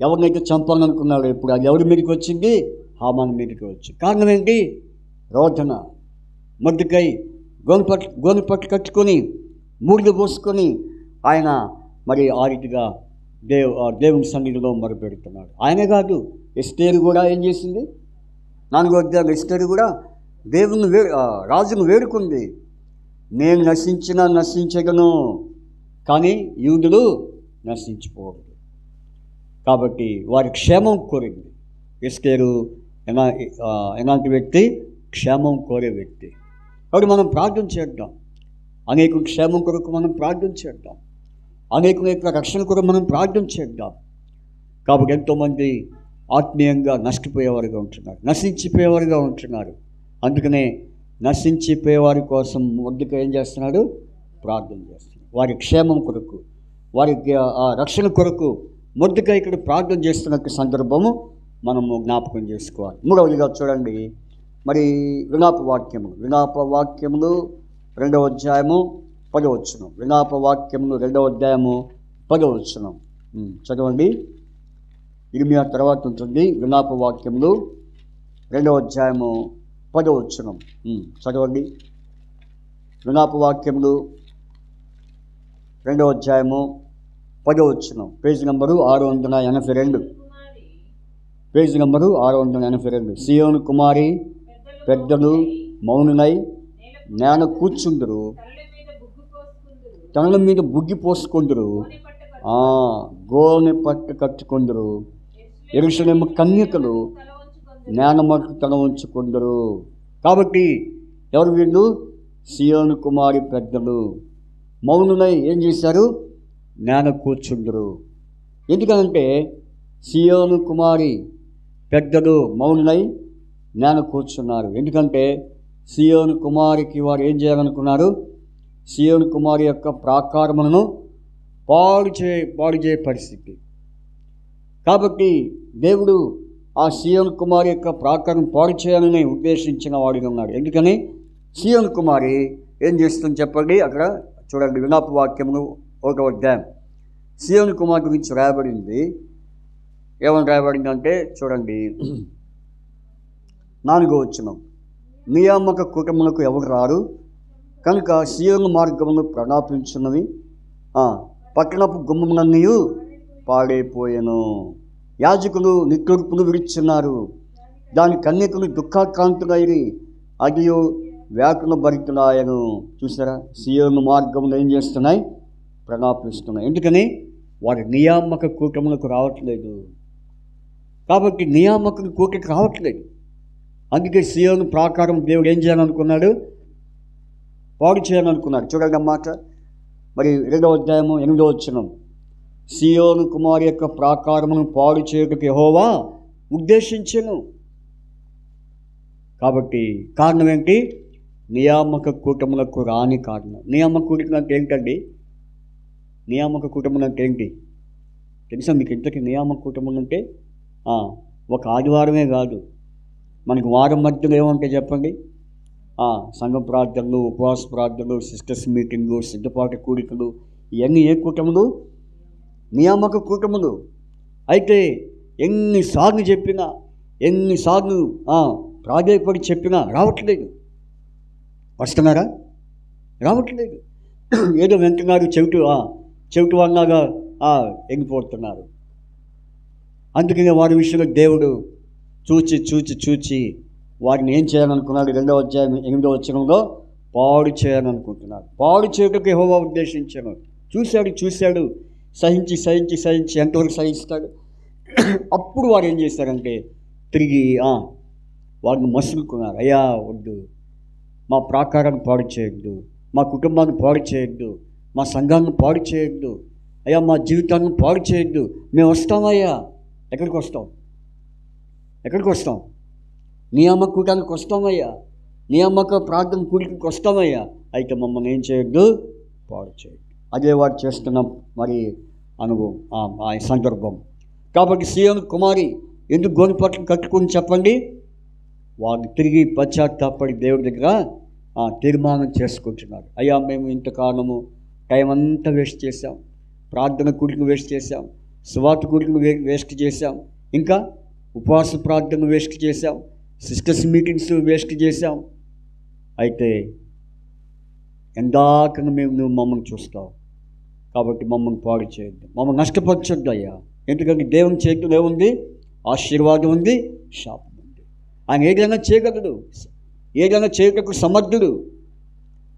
S1: ఎవరినైతే చంపాలనుకున్నాడు ఇప్పుడు అది ఎవరి మీదకి వచ్చింది? హామాను మీదకి వచ్చింది. కారణం ఏంటి? రోదన. మొర్దెకై గోని పట్టు కట్టుకొని బూడిద పోసుకొని ఆయన మరి ఆ రీతిగా దేవుని సన్నిధిలో మొరపెడుతున్నాడు. ఆయనే కాదు, ఎస్తేరు కూడా ఏం చేసింది? 4వ అధ్యాయం ఎస్తేరు కూడా దేవుని రాజును వేడుకుంది. నేను నశించగను, కానీ యూదులు నశించిపోకూడదు. కాబట్టి వారి క్షేమం కోరింది. ఎస్తేరు ఎలాంటి వ్యక్తి? క్షేమం కోరే వ్యక్తి. కాబట్టి మనం ప్రార్థన చేద్దాం. అనేక క్షేమం కొరకు మనం ప్రార్థన చేద్దాం. అనేక రక్షణ కొరకు మనం ప్రార్థన చేద్దాం. కాబట్టి ఎంతోమంది ఆత్మీయంగా నష్టపోయేవారుగా ఉంటున్నారు, నశించిపోయేవారుగా ఉంటున్నారు. అందుకనే నశించిపోయేవారి కోసం మొర్దెకై ఏం చేస్తున్నాడు? ప్రార్థన చేస్తున్నాడు. వారి క్షేమం కొరకు, వారి రక్షణ కొరకు మొర్దెకై ఇక్కడ ప్రార్థన చేస్తున్న సందర్భము మనము జ్ఞాపకం చేసుకోవాలి. మూడవదిగా చూడండి, మరి విలాప వాక్యములు 2వ అధ్యాయము 10వ వచనం. విలాప వాక్యములు 2వ అధ్యాయము 10వ వచనం చదవండి. ఇర్మియా తర్వాత ఉంటుంది. విలాప వాక్యములు 2వ అధ్యాయము 10వ వచనం చదవండి. విలాప వాక్యములు 2వ అధ్యాయము 10వ వచనం, పేజీ నంబరు 682. Page number 682. సియోను కుమారి పెద్దలు మౌనులై నేల కూర్చుందురు, తనల మీద బుగ్గి పోసుకుందురు, గోనె పట్టు కట్టుకుందురు. యెరూషలేము కన్యకలు నేల మట్టు తల ఉంచుకుందరు. కాబట్టి ఎవరు వీళ్ళు? సియోను కుమారి పెద్దలు మౌనులై ఏం చేశారు? నేల కూర్చుందరు. ఎందుకంటే సియోను కుమారి పెద్దలు మౌనులై నేల కూర్చున్నారు. ఎందుకంటే సియోను కుమారికి వారు ఏం చేయాలనుకున్నారు? సియోను కుమారి యొక్క ప్రాకారములను పాడు చేయ పరిస్థితి. కాబట్టి దేవుడు ఆ సియోను కుమారి యొక్క ప్రాకారం పాడు చేయాలని ఉద్దేశించిన వాడిగా ఉన్నాడు. ఎందుకని సియోను కుమారి ఏం చేస్తుందని చెప్పండి. అక్కడ చూడండి, విలాప వాక్యములు 1వ అధ్యాయం. సియోను కుమారి గురించి రాయబడింది. ఏమని రాయబడిందంటే చూడండి, 4వ వచనం, నియామక కూటములకు ఎవరు రారు కనుక సియోను మార్గములు ప్రణాపించున్నవి, పట్టణపు గుమ్మములన్నీ పాడైపోయాను. యాజకులు నిట్టూర్పులు విరుచున్నారు, దాని కన్యకులు దుఃఖాక్రాంతులైరి, అది వ్యాకుల భరితులాయను. చూసారా, సియోను మార్గములు ఏం చేస్తున్నాయి? ప్రణాపిస్తున్నాయి. ఎందుకని వారి నియామక కూటములకు రావట్లేదు. కాబట్టి నియామక కూటకు రావట్లేదు. అందుకే సియోను ప్రాకారం దేవుడు ఏం చేయాలనుకున్నాడు? పాడు చేయాలనుకున్నాడు. చూడండి అన్నమాట. మరి 2వ అధ్యాయము 8వ వచనం, సియోను కుమారి యొక్క ప్రాకారమును పాడు చేయుటకు యెహోవా ఉద్దేశించెను. కాబట్టి కారణం ఏంటి? నియామక కూటములకు రాని కారణం. నియామక కూటములు అంటే ఏంటండి? నియామక కూటములు అంటే ఏంటి తెలుసా మీకు? ఇంతకీ నియామక కూటములు అంటే ఒక ఆదివారమే కాదు, మనకి వారం మధ్యలో ఏమంటాయి చెప్పండి? సంఘ ప్రార్థనలు, ఉపవాస ప్రార్థనలు, సిస్టర్స్ మీటింగు, సిద్ధపాటు కూడికలు, ఇవన్నీ ఏ కూటములు? నియామక కూటములు. అయితే ఎన్నిసార్లు చెప్పినా, ఎన్నిసార్లు ప్రాధాయపడి చెప్పినా రావట్లేదు. వస్తున్నారా? రావట్లేదు. ఏదో వెంటనాడు చెవిటి వాళ్ళగా ఎగిపోతున్నారు. అందుకనే వారి విషయంలో దేవుడు చూచి వారిని ఏం చేయాలనుకున్నాడు? 2వ అధ్యాయం 8వ వచనంలో పాడు చేయాలనుకుంటున్నాడు. పాడు చేయడానికి యెహోవా ఉద్దేశించాను. చూశాడు, సహించి ఎంతవరకు సహిస్తాడు? అప్పుడు వారు ఏం చేశారంటే తిరిగి వారిని మసులుకున్నారు. అయ్యా వద్దు, మా ప్రాకారాన్ని పాడు చేయొద్దు, మా కుటుంబాన్ని పాడు చేయొద్దు, మా సంఘాన్ని పాడు చేయొద్దు, అయ్యా మా జీవితాన్ని పాడు చేయొద్దు, మేము వస్తామయ్యా. ఎక్కడికి వస్తాం? నియామక కూటానికి వస్తామయ్యా, నియామక ప్రార్థన కూడికి వస్తామయ్యా. అయితే మమ్మల్ని ఏం చేయొద్దు? పాడు చేయొద్దు. అదే వాడు చేస్తున్న మరి అనుభవం, ఆ సందర్భం. కాబట్టి సియోను కుమారి ఎందుకు గోని పట్ల కట్టుకుని చెప్పండి? వాళ్ళు తిరిగి పశ్చాత్తాపడి దేవుడి దగ్గర తీర్మానం చేసుకుంటున్నారు. అయ్యా మేము ఇంతకాలము టైం అంతా వేస్ట్ చేశాం, ప్రార్థన కూడికి వేస్ట్ చేశాం, సువార్త కూడికి వేస్ట్ చేశాం, ఇంకా ఉపవాస ప్రార్థన వేస్ట్ చేశాం, సిస్టర్స్ మీటింగ్స్ వేస్ట్ చేశాం. అయితే ఎందాక నువ్వు మమ్మల్ని చూస్తావు. కాబట్టి మమ్మల్ని పాడు చేయొద్దు, మమ్మల్ని నష్టపరచొద్దు అయ్యా. ఎందుకంటే దేవుని చేతిలో ఏముంది? ఆశీర్వాదం ఉంది, శాపం ఉంది. ఆయన ఏదైనా చేయగలడు, ఏదైనా చేయటకు సమర్థుడు.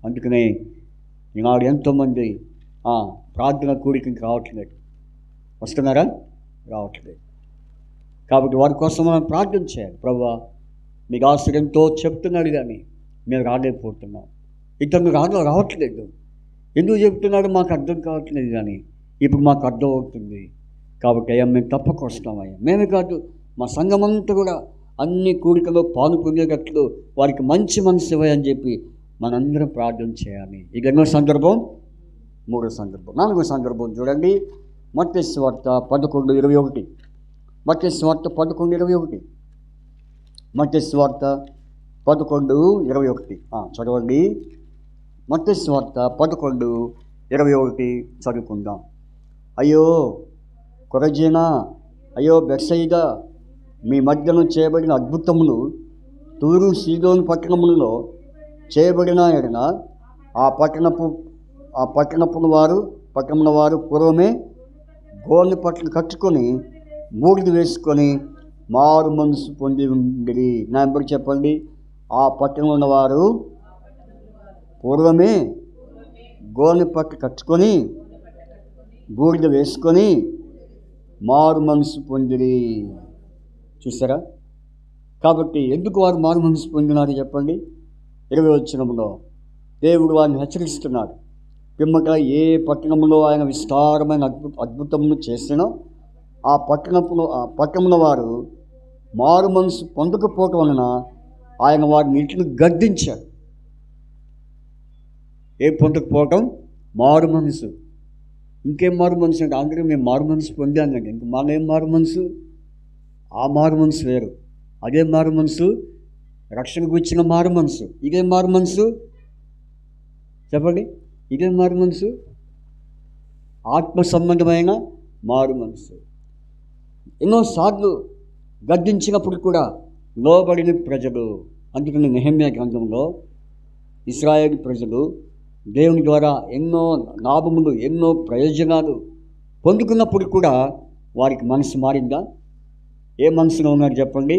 S1: అందుకనే ఈనాడు ఎంతోమంది ప్రార్థన కూడికి రావట్లేదు. వస్తున్నారా? రావట్లేదు. కాబట్టి వారి కోసం మనం ప్రార్థన చేయాలి. ప్రభువా మీకు ఆశ్రయంతో చెప్తున్నాడు కానీ మేము రాలేకపోతున్నాం, ఇతను రావట్లేదు. ఎందుకు చెప్తున్నాడు మాకు అర్థం కావట్లేదు, కానీ ఇప్పుడు మాకు అర్థం అవుతుంది. కాబట్టి అయ్యా మేము తప్పక వస్తామయ్యా. మేమే కాదు, మా సంఘమంతా కూడా అన్ని కూడికలో పాలు పొందేటట్లు వారికి మంచి మనసు ఇవ్వని చెప్పి మనందరం ప్రార్థన చేయాలి. ఇక ఎన్నో సందర్భం? 3వ సందర్భం. 4వ సందర్భం చూడండి, మత్తయి సువార్త 11:21. మత్తయి సువార్త 11:21. మత్తయి సువార్త 11:21 చదవండి. మత్తయి సువార్త 11:21 చదువుకుందాం. అయ్యో కొరజీనా, అయ్యో బెత్సయిదా, మీ మధ్యలో చేయబడిన అద్భుతములు తూరు సీదోను పట్టణములలో చేయబడిన ఎడల ఆ పట్టణముల వారు పూర్వమే గోనె పట్టలు కట్టుకొని బూడిద వేసుకొని మారు మనసు పొంది ఉండిరి. నా ఎప్పుడు చెప్పండి, ఆ పట్టణంలో ఉన్నవారు పూర్వమే గోనె పట్టు కట్టుకొని బూడిద వేసుకొని మారు మనసు పొందిరి. చూసారా? కాబట్టి ఎందుకు వారు మారు మనసు పొందినారు చెప్పండి. 20వ వచనంలో దేవుడు వారిని హెచ్చరిస్తున్నాడు. పిమ్మట ఏ పట్టణంలో ఆయన విస్తారమైన అద్భుతములు చేసినో ఆ పట్టణంలో వారు మారు మనసు పొందకపోవటం వలన ఆయన వారిని ఇంటిని గద్దించారు. ఏ పొందకపోవటం? మారు మనసు. ఇంకేం మారు మనసు అంటే అందరూ మేము మారు మనసు పొందానండి. ఇంక మాకేం మారు మనసు? ఆ మారు మనసు వేరు. అదే మారు మనసు రక్షణకు ఇచ్చిన మారు మనసు. ఇదేం మారు మనసు చెప్పండి? ఇదేం మారు మనసు? ఆత్మ సంబంధమైన మారు మనసు. ఎన్నోసార్లు గద్దించినప్పుడు కూడా లోబడిన ప్రజలు. అందుకని నెహెమ్యా గ్రంథంలో ఇశ్రాయేలు ప్రజలు దేవుని ద్వారా ఎన్నో లాభములు, ఎన్నో ప్రయోజనాలు పొందుకున్నప్పుడు కూడా వారికి మనసు మారిందా? ఏ మనసులో ఉన్నారు చెప్పండి?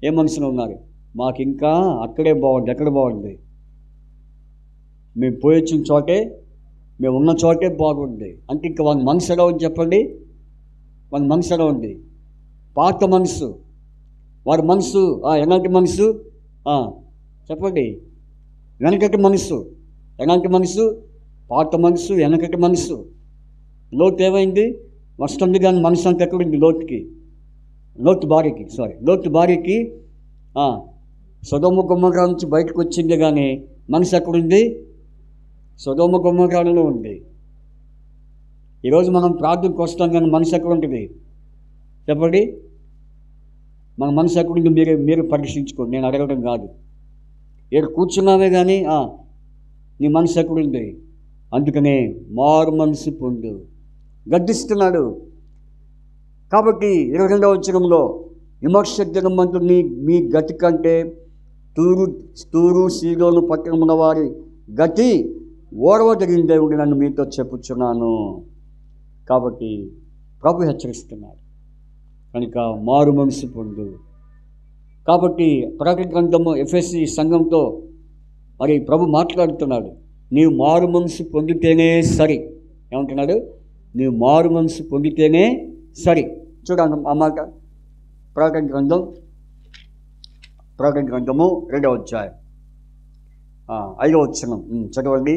S1: ఏ మనసులో ఉన్నారు? మాకు ఇంకా అక్కడే బాగుంది, ఎక్కడ బాగుంది, మేము పోయొచ్చిన చోటే, మేము ఉన్న చోటే బాగుంది అంటే ఇంకా వాళ్ళ మనసు ఎలా ఉంది చెప్పండి? వాళ్ళ మనసు ఎలా ఉంది? పాత మనసు. వారి మనసు ఎలాంటి మనసు చెప్పండి? వెనకటి మనసు. ఎలాంటి మనసు? పాత మనసు, వెనకటి మనసు. లోతు ఏమైంది? వస్తుంది కానీ మనసు అంతా ఎక్కడుంది? లోతు భార్యకి సొదొమ గొమొర్రా నుంచి బయటకు వచ్చింది కానీ మనసు ఎక్కడుంది? సొదొమ గొమొర్రాలో ఉంది. ఈరోజు మనం ప్రార్థనకు వస్తాం కానీ మనసు ఎక్కడ ఉంటుంది చెప్పండి? మన మనసు ఎక్కడుంది మీరు పరీక్షించుకోండి. నేను అడగడం కాదు. ఇక్కడ కూర్చున్నామే కానీ నీ మనసు ఎక్కడుంది? అందుకనే మారు మనసు పొందు. గద్దిస్తున్నాడు. కాబట్టి 22వ వచనంలో విమర్శ దినమందు మీ గతి కంటే తూరు సీదోను పట్టణముల వారి గతి ఓర్వదగిన దేవుడు నన్ను మీతో చెప్పుచున్నాను. కాబట్టి ప్రభు హెచ్చరిస్తున్నాడు కనుక మారు మనసు పొందు. కాబట్టి ప్రకటన గ్రంథము ఎఫెసీ సంఘంతో మరి ప్రభు మాట్లాడుతున్నాడు. నీవు మారు మనసు పొందితేనే సరి. ఏమంటున్నాడు? నీవు మారు మనసు పొందితేనే సరి. చూడండి ఆ మాట. ప్రకటన గ్రంథము 2వ అధ్యాయం 5వ వచనం చదవండి.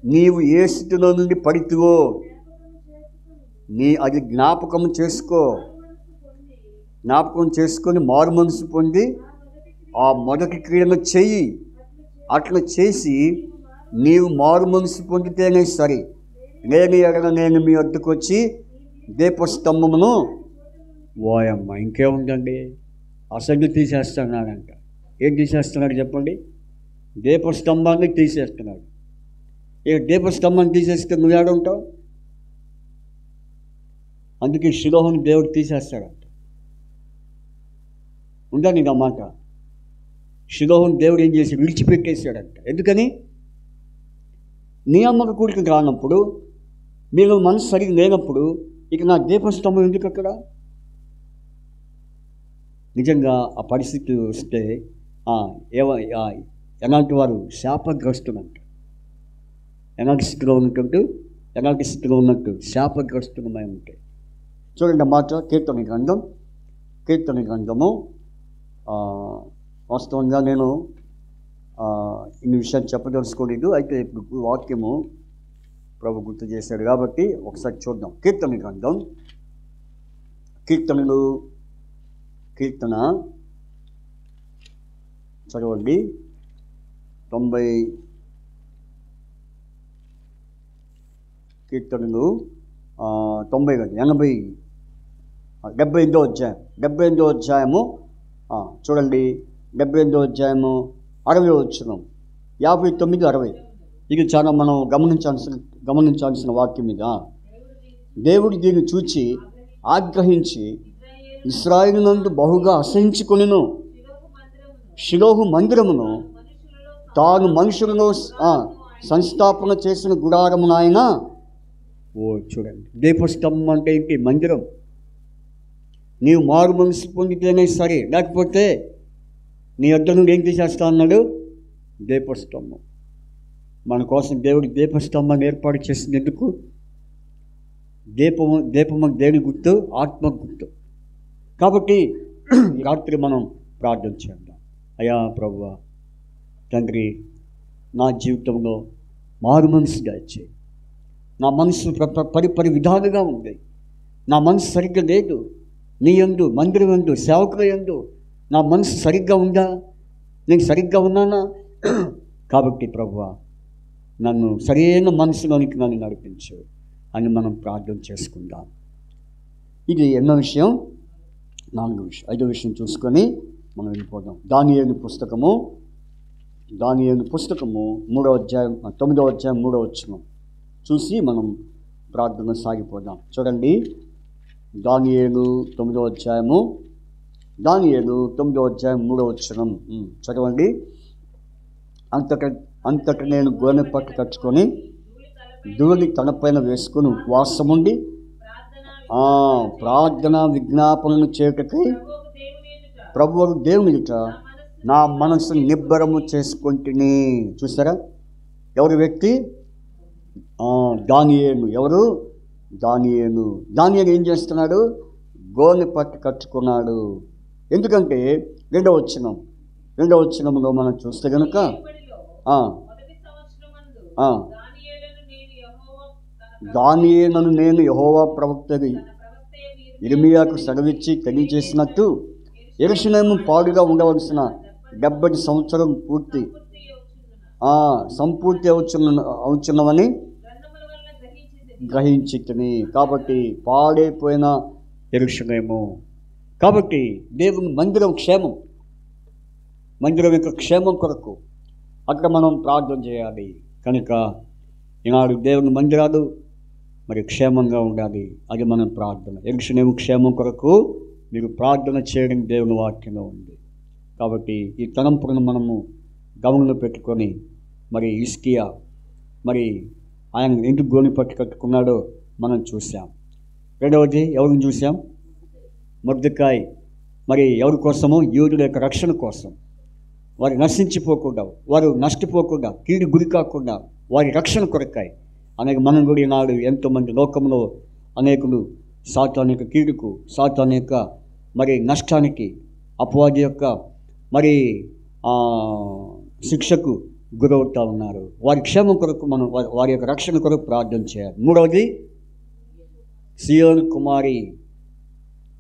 S1: నీవు ఏ స్థితిలో నుండి పడితివో అది జ్ఞాపకం చేసుకొని మారు మనసు పొంది ఆ మొదటి క్రియను చెయ్యి. అట్లా చేసి నీవు మారు మనసు పొందితేనే సరి. లేని ఎడల నేను మీ వద్దకు వచ్చి దీపస్తంభమును ఓయమ్మ ఇంకేముందండి అసలు తీసేస్తున్నాడంట. ఏం తీసేస్తున్నాడు చెప్పండి? దీపస్తంభాన్ని తీసేస్తున్నాడు. ఇక దీపస్తంభాన్ని తీసేస్తే నువ్వు ఏడ ఉంటావు? అందుకే షిలోహుని దేవుడు తీసేస్తాడంట. ఉందా నీకు ఆ మాట? షిలోహుని దేవుడు ఏం చేసి విడిచిపెట్టేశాడంట. ఎందుకని? నియామక కూడిక రానప్పుడు, మీరు మనసు సరిగ్గా లేనప్పుడు ఇక నా దీపస్తంభం ఎందుకు అక్కడ? నిజంగా ఆ పరిస్థితి వస్తే ఎలాంటి వారు శాపగ్రస్తులంట. ఎలాంటి స్థితిలో ఉన్నట్టు శాపగ్రస్తులమై ఉంటాయి. చూడండి ఆ మాట. కీర్తన గ్రంథము వాస్తవంగా నేను ఇన్ని విషయాలు చెప్పదలుచుకోలేదు. అయితే ఇప్పుడు వాక్యము ప్రభు గుర్తు చేశాడు కాబట్టి ఒకసారి చూద్దాం. కీర్తన గ్రంథం, కీర్తన చదవండి. 90 కీర్తనలు 90 కాదు 80 78వ అధ్యాయం 78వ అధ్యాయము చూడండి. 78వ అధ్యాయము 60వ వచనం 59, 60. ఇది చాలా మనం గమనించాల్సిన వాక్యం మీద. దేవుడు దీన్ని చూచి ఆగ్రహించి ఇశ్రాయేలు నందు బహుగా అసహించుకొనెను. షిలోహు మందిరమును తాను మనుషులను సంస్థాపన చేసిన గుడారమును ఆయన చూడండి. దీపస్తంభం అంటే ఏంటి? మందిరం. నీవు మారు మనసు పొందితేనే సరే, లేకపోతే నీ వద్ద నుండి ఏం తీసేస్తా అన్నాడు? దీపస్తంభం. మన కోసం దేవుడు దీపస్తంభాన్ని ఏర్పాటు చేసింది ఎందుకు? దీపము దేని గుర్తు? ఆత్మ గుర్తు. కాబట్టి ఈ రాత్రి మనం ప్రార్థన చేద్దాం. అయ్యా ప్రభువా, తండ్రి, నా జీవితంలో మారు మనసుగా ఇచ్చే. నా మనసు పరి విధాలుగా ఉంది. నా మనసు సరిగ్గా లేదు. నీ యందు, మందిరం యందు, సేవకుల యందు నా మనసు సరిగ్గా ఉందా? నేను సరిగ్గా ఉన్నానా? కాబట్టి ప్రభువా, నన్ను సరైన మనసులోనికి నన్ను నడిపించు అని మనం ప్రార్థన చేసుకుందాం. ఇది ఎన్నో విషయం? 4వ విషయం. 5వ విషయం చూసుకొని మనం వెళ్ళిపోదాం. దానియేలు పుస్తకము 3వ అధ్యాయం 9వ అధ్యాయం 3వ వచనం చూసి మనం ప్రార్థన సాగిపోదాం. చూడండి, దానియేలు 9వ అధ్యాయం 3వ వచనం చదవండి. అంతట నేను గోనె పట్టు కట్టుకొని ధూళి తనపైన వేసుకొని ఉపవాసముండి ప్రార్థన విజ్ఞాపనలు చేయుటకై ప్రభువు దేవుని ఎదుట నా మనసు నిబ్బరము చేసుకుంటుని. చూసారా? ఎవరు వ్యక్తి? దానియేలు. ఎవరు? దానియేలు ఏం చేస్తున్నాడు? గోనె పట్టు కట్టుకున్నాడు. ఎందుకంటే 2వ వచనంలో మనం చూస్తే కనుక దానియేలును నేను యెహోవా ప్రవక్త యిర్మీయాకు సెలవిచ్చి తెలియజేసినట్టు యెరూషలేము పాడుగా ఉండవలసిన 70 సంవత్సరం సంపూర్తి అవుచున్నవని గ్రహించితిని. కాబట్టి పాడైపోయిన యెరూషలేము. కాబట్టి దేవుని మందిరం క్షేమం, మందిరం యొక్క క్షేమం కొరకు అక్కడ మనం ప్రార్థన చేయాలి. కనుక ఈనాడు దేవుని మందిరాలు మరి క్షేమంగా ఉండాలి. అది మనం ప్రార్థన. యెరూషలేము క్షేమం కొరకు మీరు ప్రార్థన చేయడం దేవుని వాక్యంలో ఉంది. కాబట్టి ఈ తలంపులను మనము గమనంలో పెట్టుకొని మరి హిజ్కియా మరి ఆయన ఎందుకు గోనె పట్టు కట్టుకున్నాడో మనం చూసాం. 2వది ఎవరిని చూసాం? మొర్దెకాయి. మరి ఎవరి కోసము? యూదుల యొక్క రక్షణ కోసం. వారు నశించిపోకుండా, వారు నష్టపోకుండా, కీడు గురి కాకుండా వారి రక్షణ కొరకాయి. అనేక మనం కూడా ఈనాడు ఎంతోమంది లోకంలో అనేకులు సాతాను యొక్క కీడుకు, సాతాను యొక్క మరి నష్టానికి, అపవాది యొక్క మరి శిక్షకు గురవుతూ ఉన్నారు. వారి క్షేమం కొరకు మనం వారి యొక్క రక్షణ కొరకు ప్రార్థన చేయాలి. 3వది సియోను కుమారి.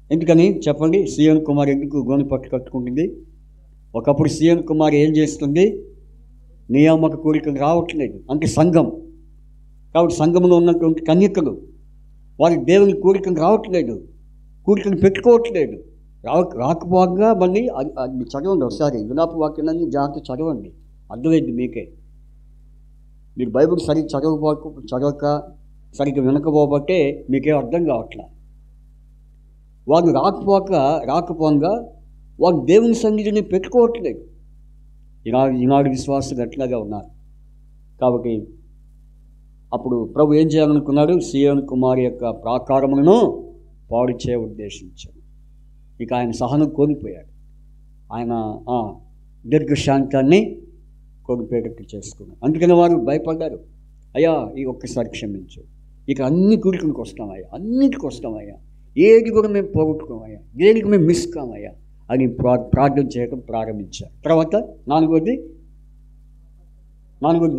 S1: ఎందుకని చెప్పండి? సియోను కుమారి ఎందుకు గోనె పట్టు కట్టుకుంటుంది? ఒకప్పుడు సియోను కుమారి ఏం చేస్తుంది? నియామక కోరికలు రావట్లేదు. అంటే సంఘం. కాబట్టి సంఘంలో ఉన్నటువంటి కన్యకలు వారి దేవుని కోరికలు రావట్లేదు, కోరికలు పెట్టుకోవట్లేదు. రాకపోగా మళ్ళీ అది చదవండి ఒకసారి. విలాప వాక్యాలన్నీ జాగ్రత్త చదవండి, అర్థమైంది మీకే. మీరు బైబిల్ సరిగ్గా చదవక సరిగ్గా వినకపోబట్టే మీకేం అర్థం కావట్లా. వారు రాకపోగా వారు దేవుని సన్నిధిని పెట్టుకోవట్లేదు. ఈనాడు విశ్వాసులు అట్లాగా ఉన్నారు. కాబట్టి అప్పుడు ప్రభు ఏం చేయాలనుకున్నాడు? సియోను కుమారి యొక్క ప్రాకారములను పాడు చేయ ఉద్దేశించాడు. ఇక ఆయన సహనం కోల్పోయాడు. ఆయన దీర్ఘశాంతాన్ని కోల్పోయేటట్టు చేసుకున్నాడు. అందుకని వారు భయపడ్డారు. అయ్యా ఈ ఒక్కసారి క్షమించు, ఇక అన్ని కోరికలకు వస్తామయ్యా, అన్నిటికి వస్తామయ్యా, ఏది కూడా మేము పోగొట్టుకోమయ్యా, దేనికి మేము మిస్ కామయ్యా అని ప్రార్థన చేయడం ప్రారంభించారు. తర్వాత నాలుగోది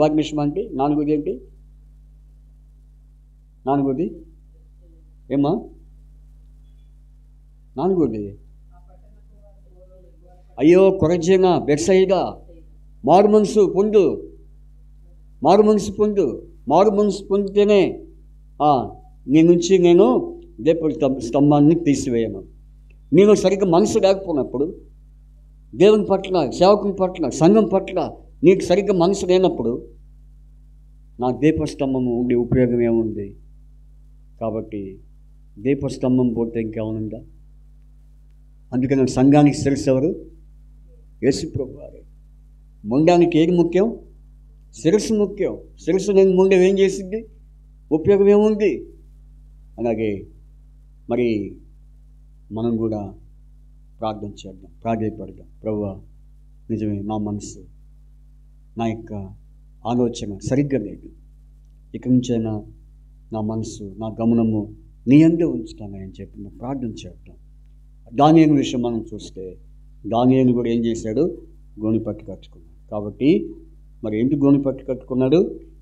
S1: భాగ్యమిషం అంటే నాలుగోది ఏంటి? నాలుగోది ఏమా? నాలుగోది అయ్యో కొరజన బెత్సయిదా, మారు మనసు పొందితేనే నీ నుంచి నేను దీప స్తంభాన్ని తీసివేయను. నేను సరిగ్గా మనసు లేకపోయినప్పుడు, దేవుని పట్ల, సేవకుని పట్ల, సంఘం పట్ల నీకు సరిగ్గా మనసు లేనప్పుడు నా దీపస్తంభము ఉండే ఉపయోగం ఏముంది? కాబట్టి దీపస్తంభం పోతే ఇంకేమనుందా? అందుకని సంఘానికి శిరస్సు ఎవరు? యేసు ప్రభువారే. మొండానికి ఏది ముఖ్యం? శిరస్సు ముఖ్యం. శిరస్సు నేను మొండెం ఏం చేసింది? ఉపయోగం ఏముంది? అలాగే మరి మనం కూడా ప్రార్థన చేద్దాం, ప్రాధాయపడదాం. ప్రభువా, నిజమే, నా మనసు, నా యొక్క ఆలోచన సరిగ్గా లేదు. ఇక నుంచైనా నా మనసు, నా గమనము నీ అందే ఉంచుతానని చెప్పి మనం ప్రార్థన చేద్దాం. దానియేలు విషయం మనం చూస్తే, దానియేలు కూడా ఏం చేశాడు? గోని పట్టు కట్టుకున్నాడు. కాబట్టి మరి ఎందుకు గోని పట్టు కట్టుకున్నాడు?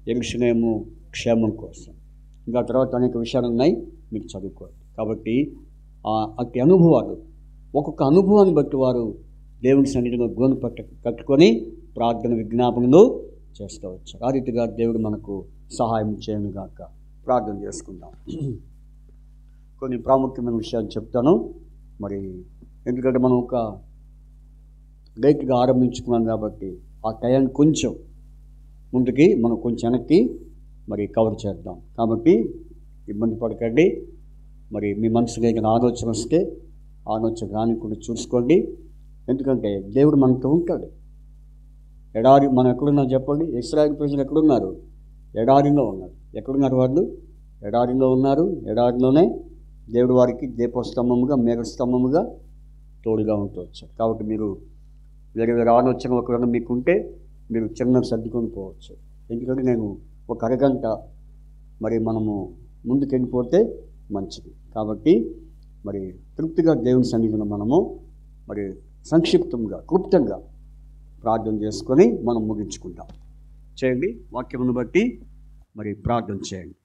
S1: యెరూషలేము క్షేమం కోసం. ఇంకా తర్వాత అనేక విషయాలు ఉన్నాయి, మీకు చదువుకోవాలి. కాబట్టి అట్టి అనుభవాలు, ఒక్కొక్క అనుభవాన్ని బట్టి వారు దేవుని సన్నిధిలో గోని పట్టు కట్టుకొని ప్రార్థన విజ్ఞాపనలు చేస్తూ వచ్చారు. ఆ రీతిగా దేవుడు మనకు సహాయం చేయను గాక. ప్రార్థన చేసుకుందాం. కొన్ని ప్రాముఖ్యమైన విషయాలు చెప్తాను. మరి ఎందుకంటే మనం ఒక లేట్గా ఆరంభించుకున్నాం కాబట్టి ఆ టైంకి కొంచెం ముందుకి మనం కొంచెం వెనక్కి మరి కవర్ చేద్దాం. కాబట్టి ఇబ్బంది పడకండి. మరి మీ మనసులో ఏదైనా ఆలోచన వస్తే ఆలోచన రాని కూడా చూసుకోండి. ఎందుకంటే దేవుడు మనతో ఉంటాడు. ఎడారి మనం ఎక్కడున్నారు చెప్పండి? ఇశ్రాయేలు ప్రజలు ఎక్కడున్నారు? ఎడారిలో ఉన్నారు. ఎక్కడున్నారు వాళ్ళు? ఎడారిలో ఉన్నారు. ఎడారిలోనే దేవుడు వారికి దీపస్తంభముగా, మేఘస్తంభముగా తోడుగా ఉంటూ వచ్చారు. కాబట్టి మీరు వేరే వేరే ఆలోచన ఒకవేళ మీకుంటే మీరు చిన్న సర్దుకొని పోవచ్చు. ఎందుకంటే నేను ఒక అరగంట మరి మనము ముందుకు వెళ్ళిపోతే మంచిది. కాబట్టి మరి తృప్తిగా దేవుని సన్నిధిలో మనము మరి సంక్షిప్తంగా, క్లుప్తంగా ప్రార్థన చేసుకొని మనం ముగించుకుంటాం. చేయండి. వాక్యమును బట్టి మరి ప్రార్థన చేయండి.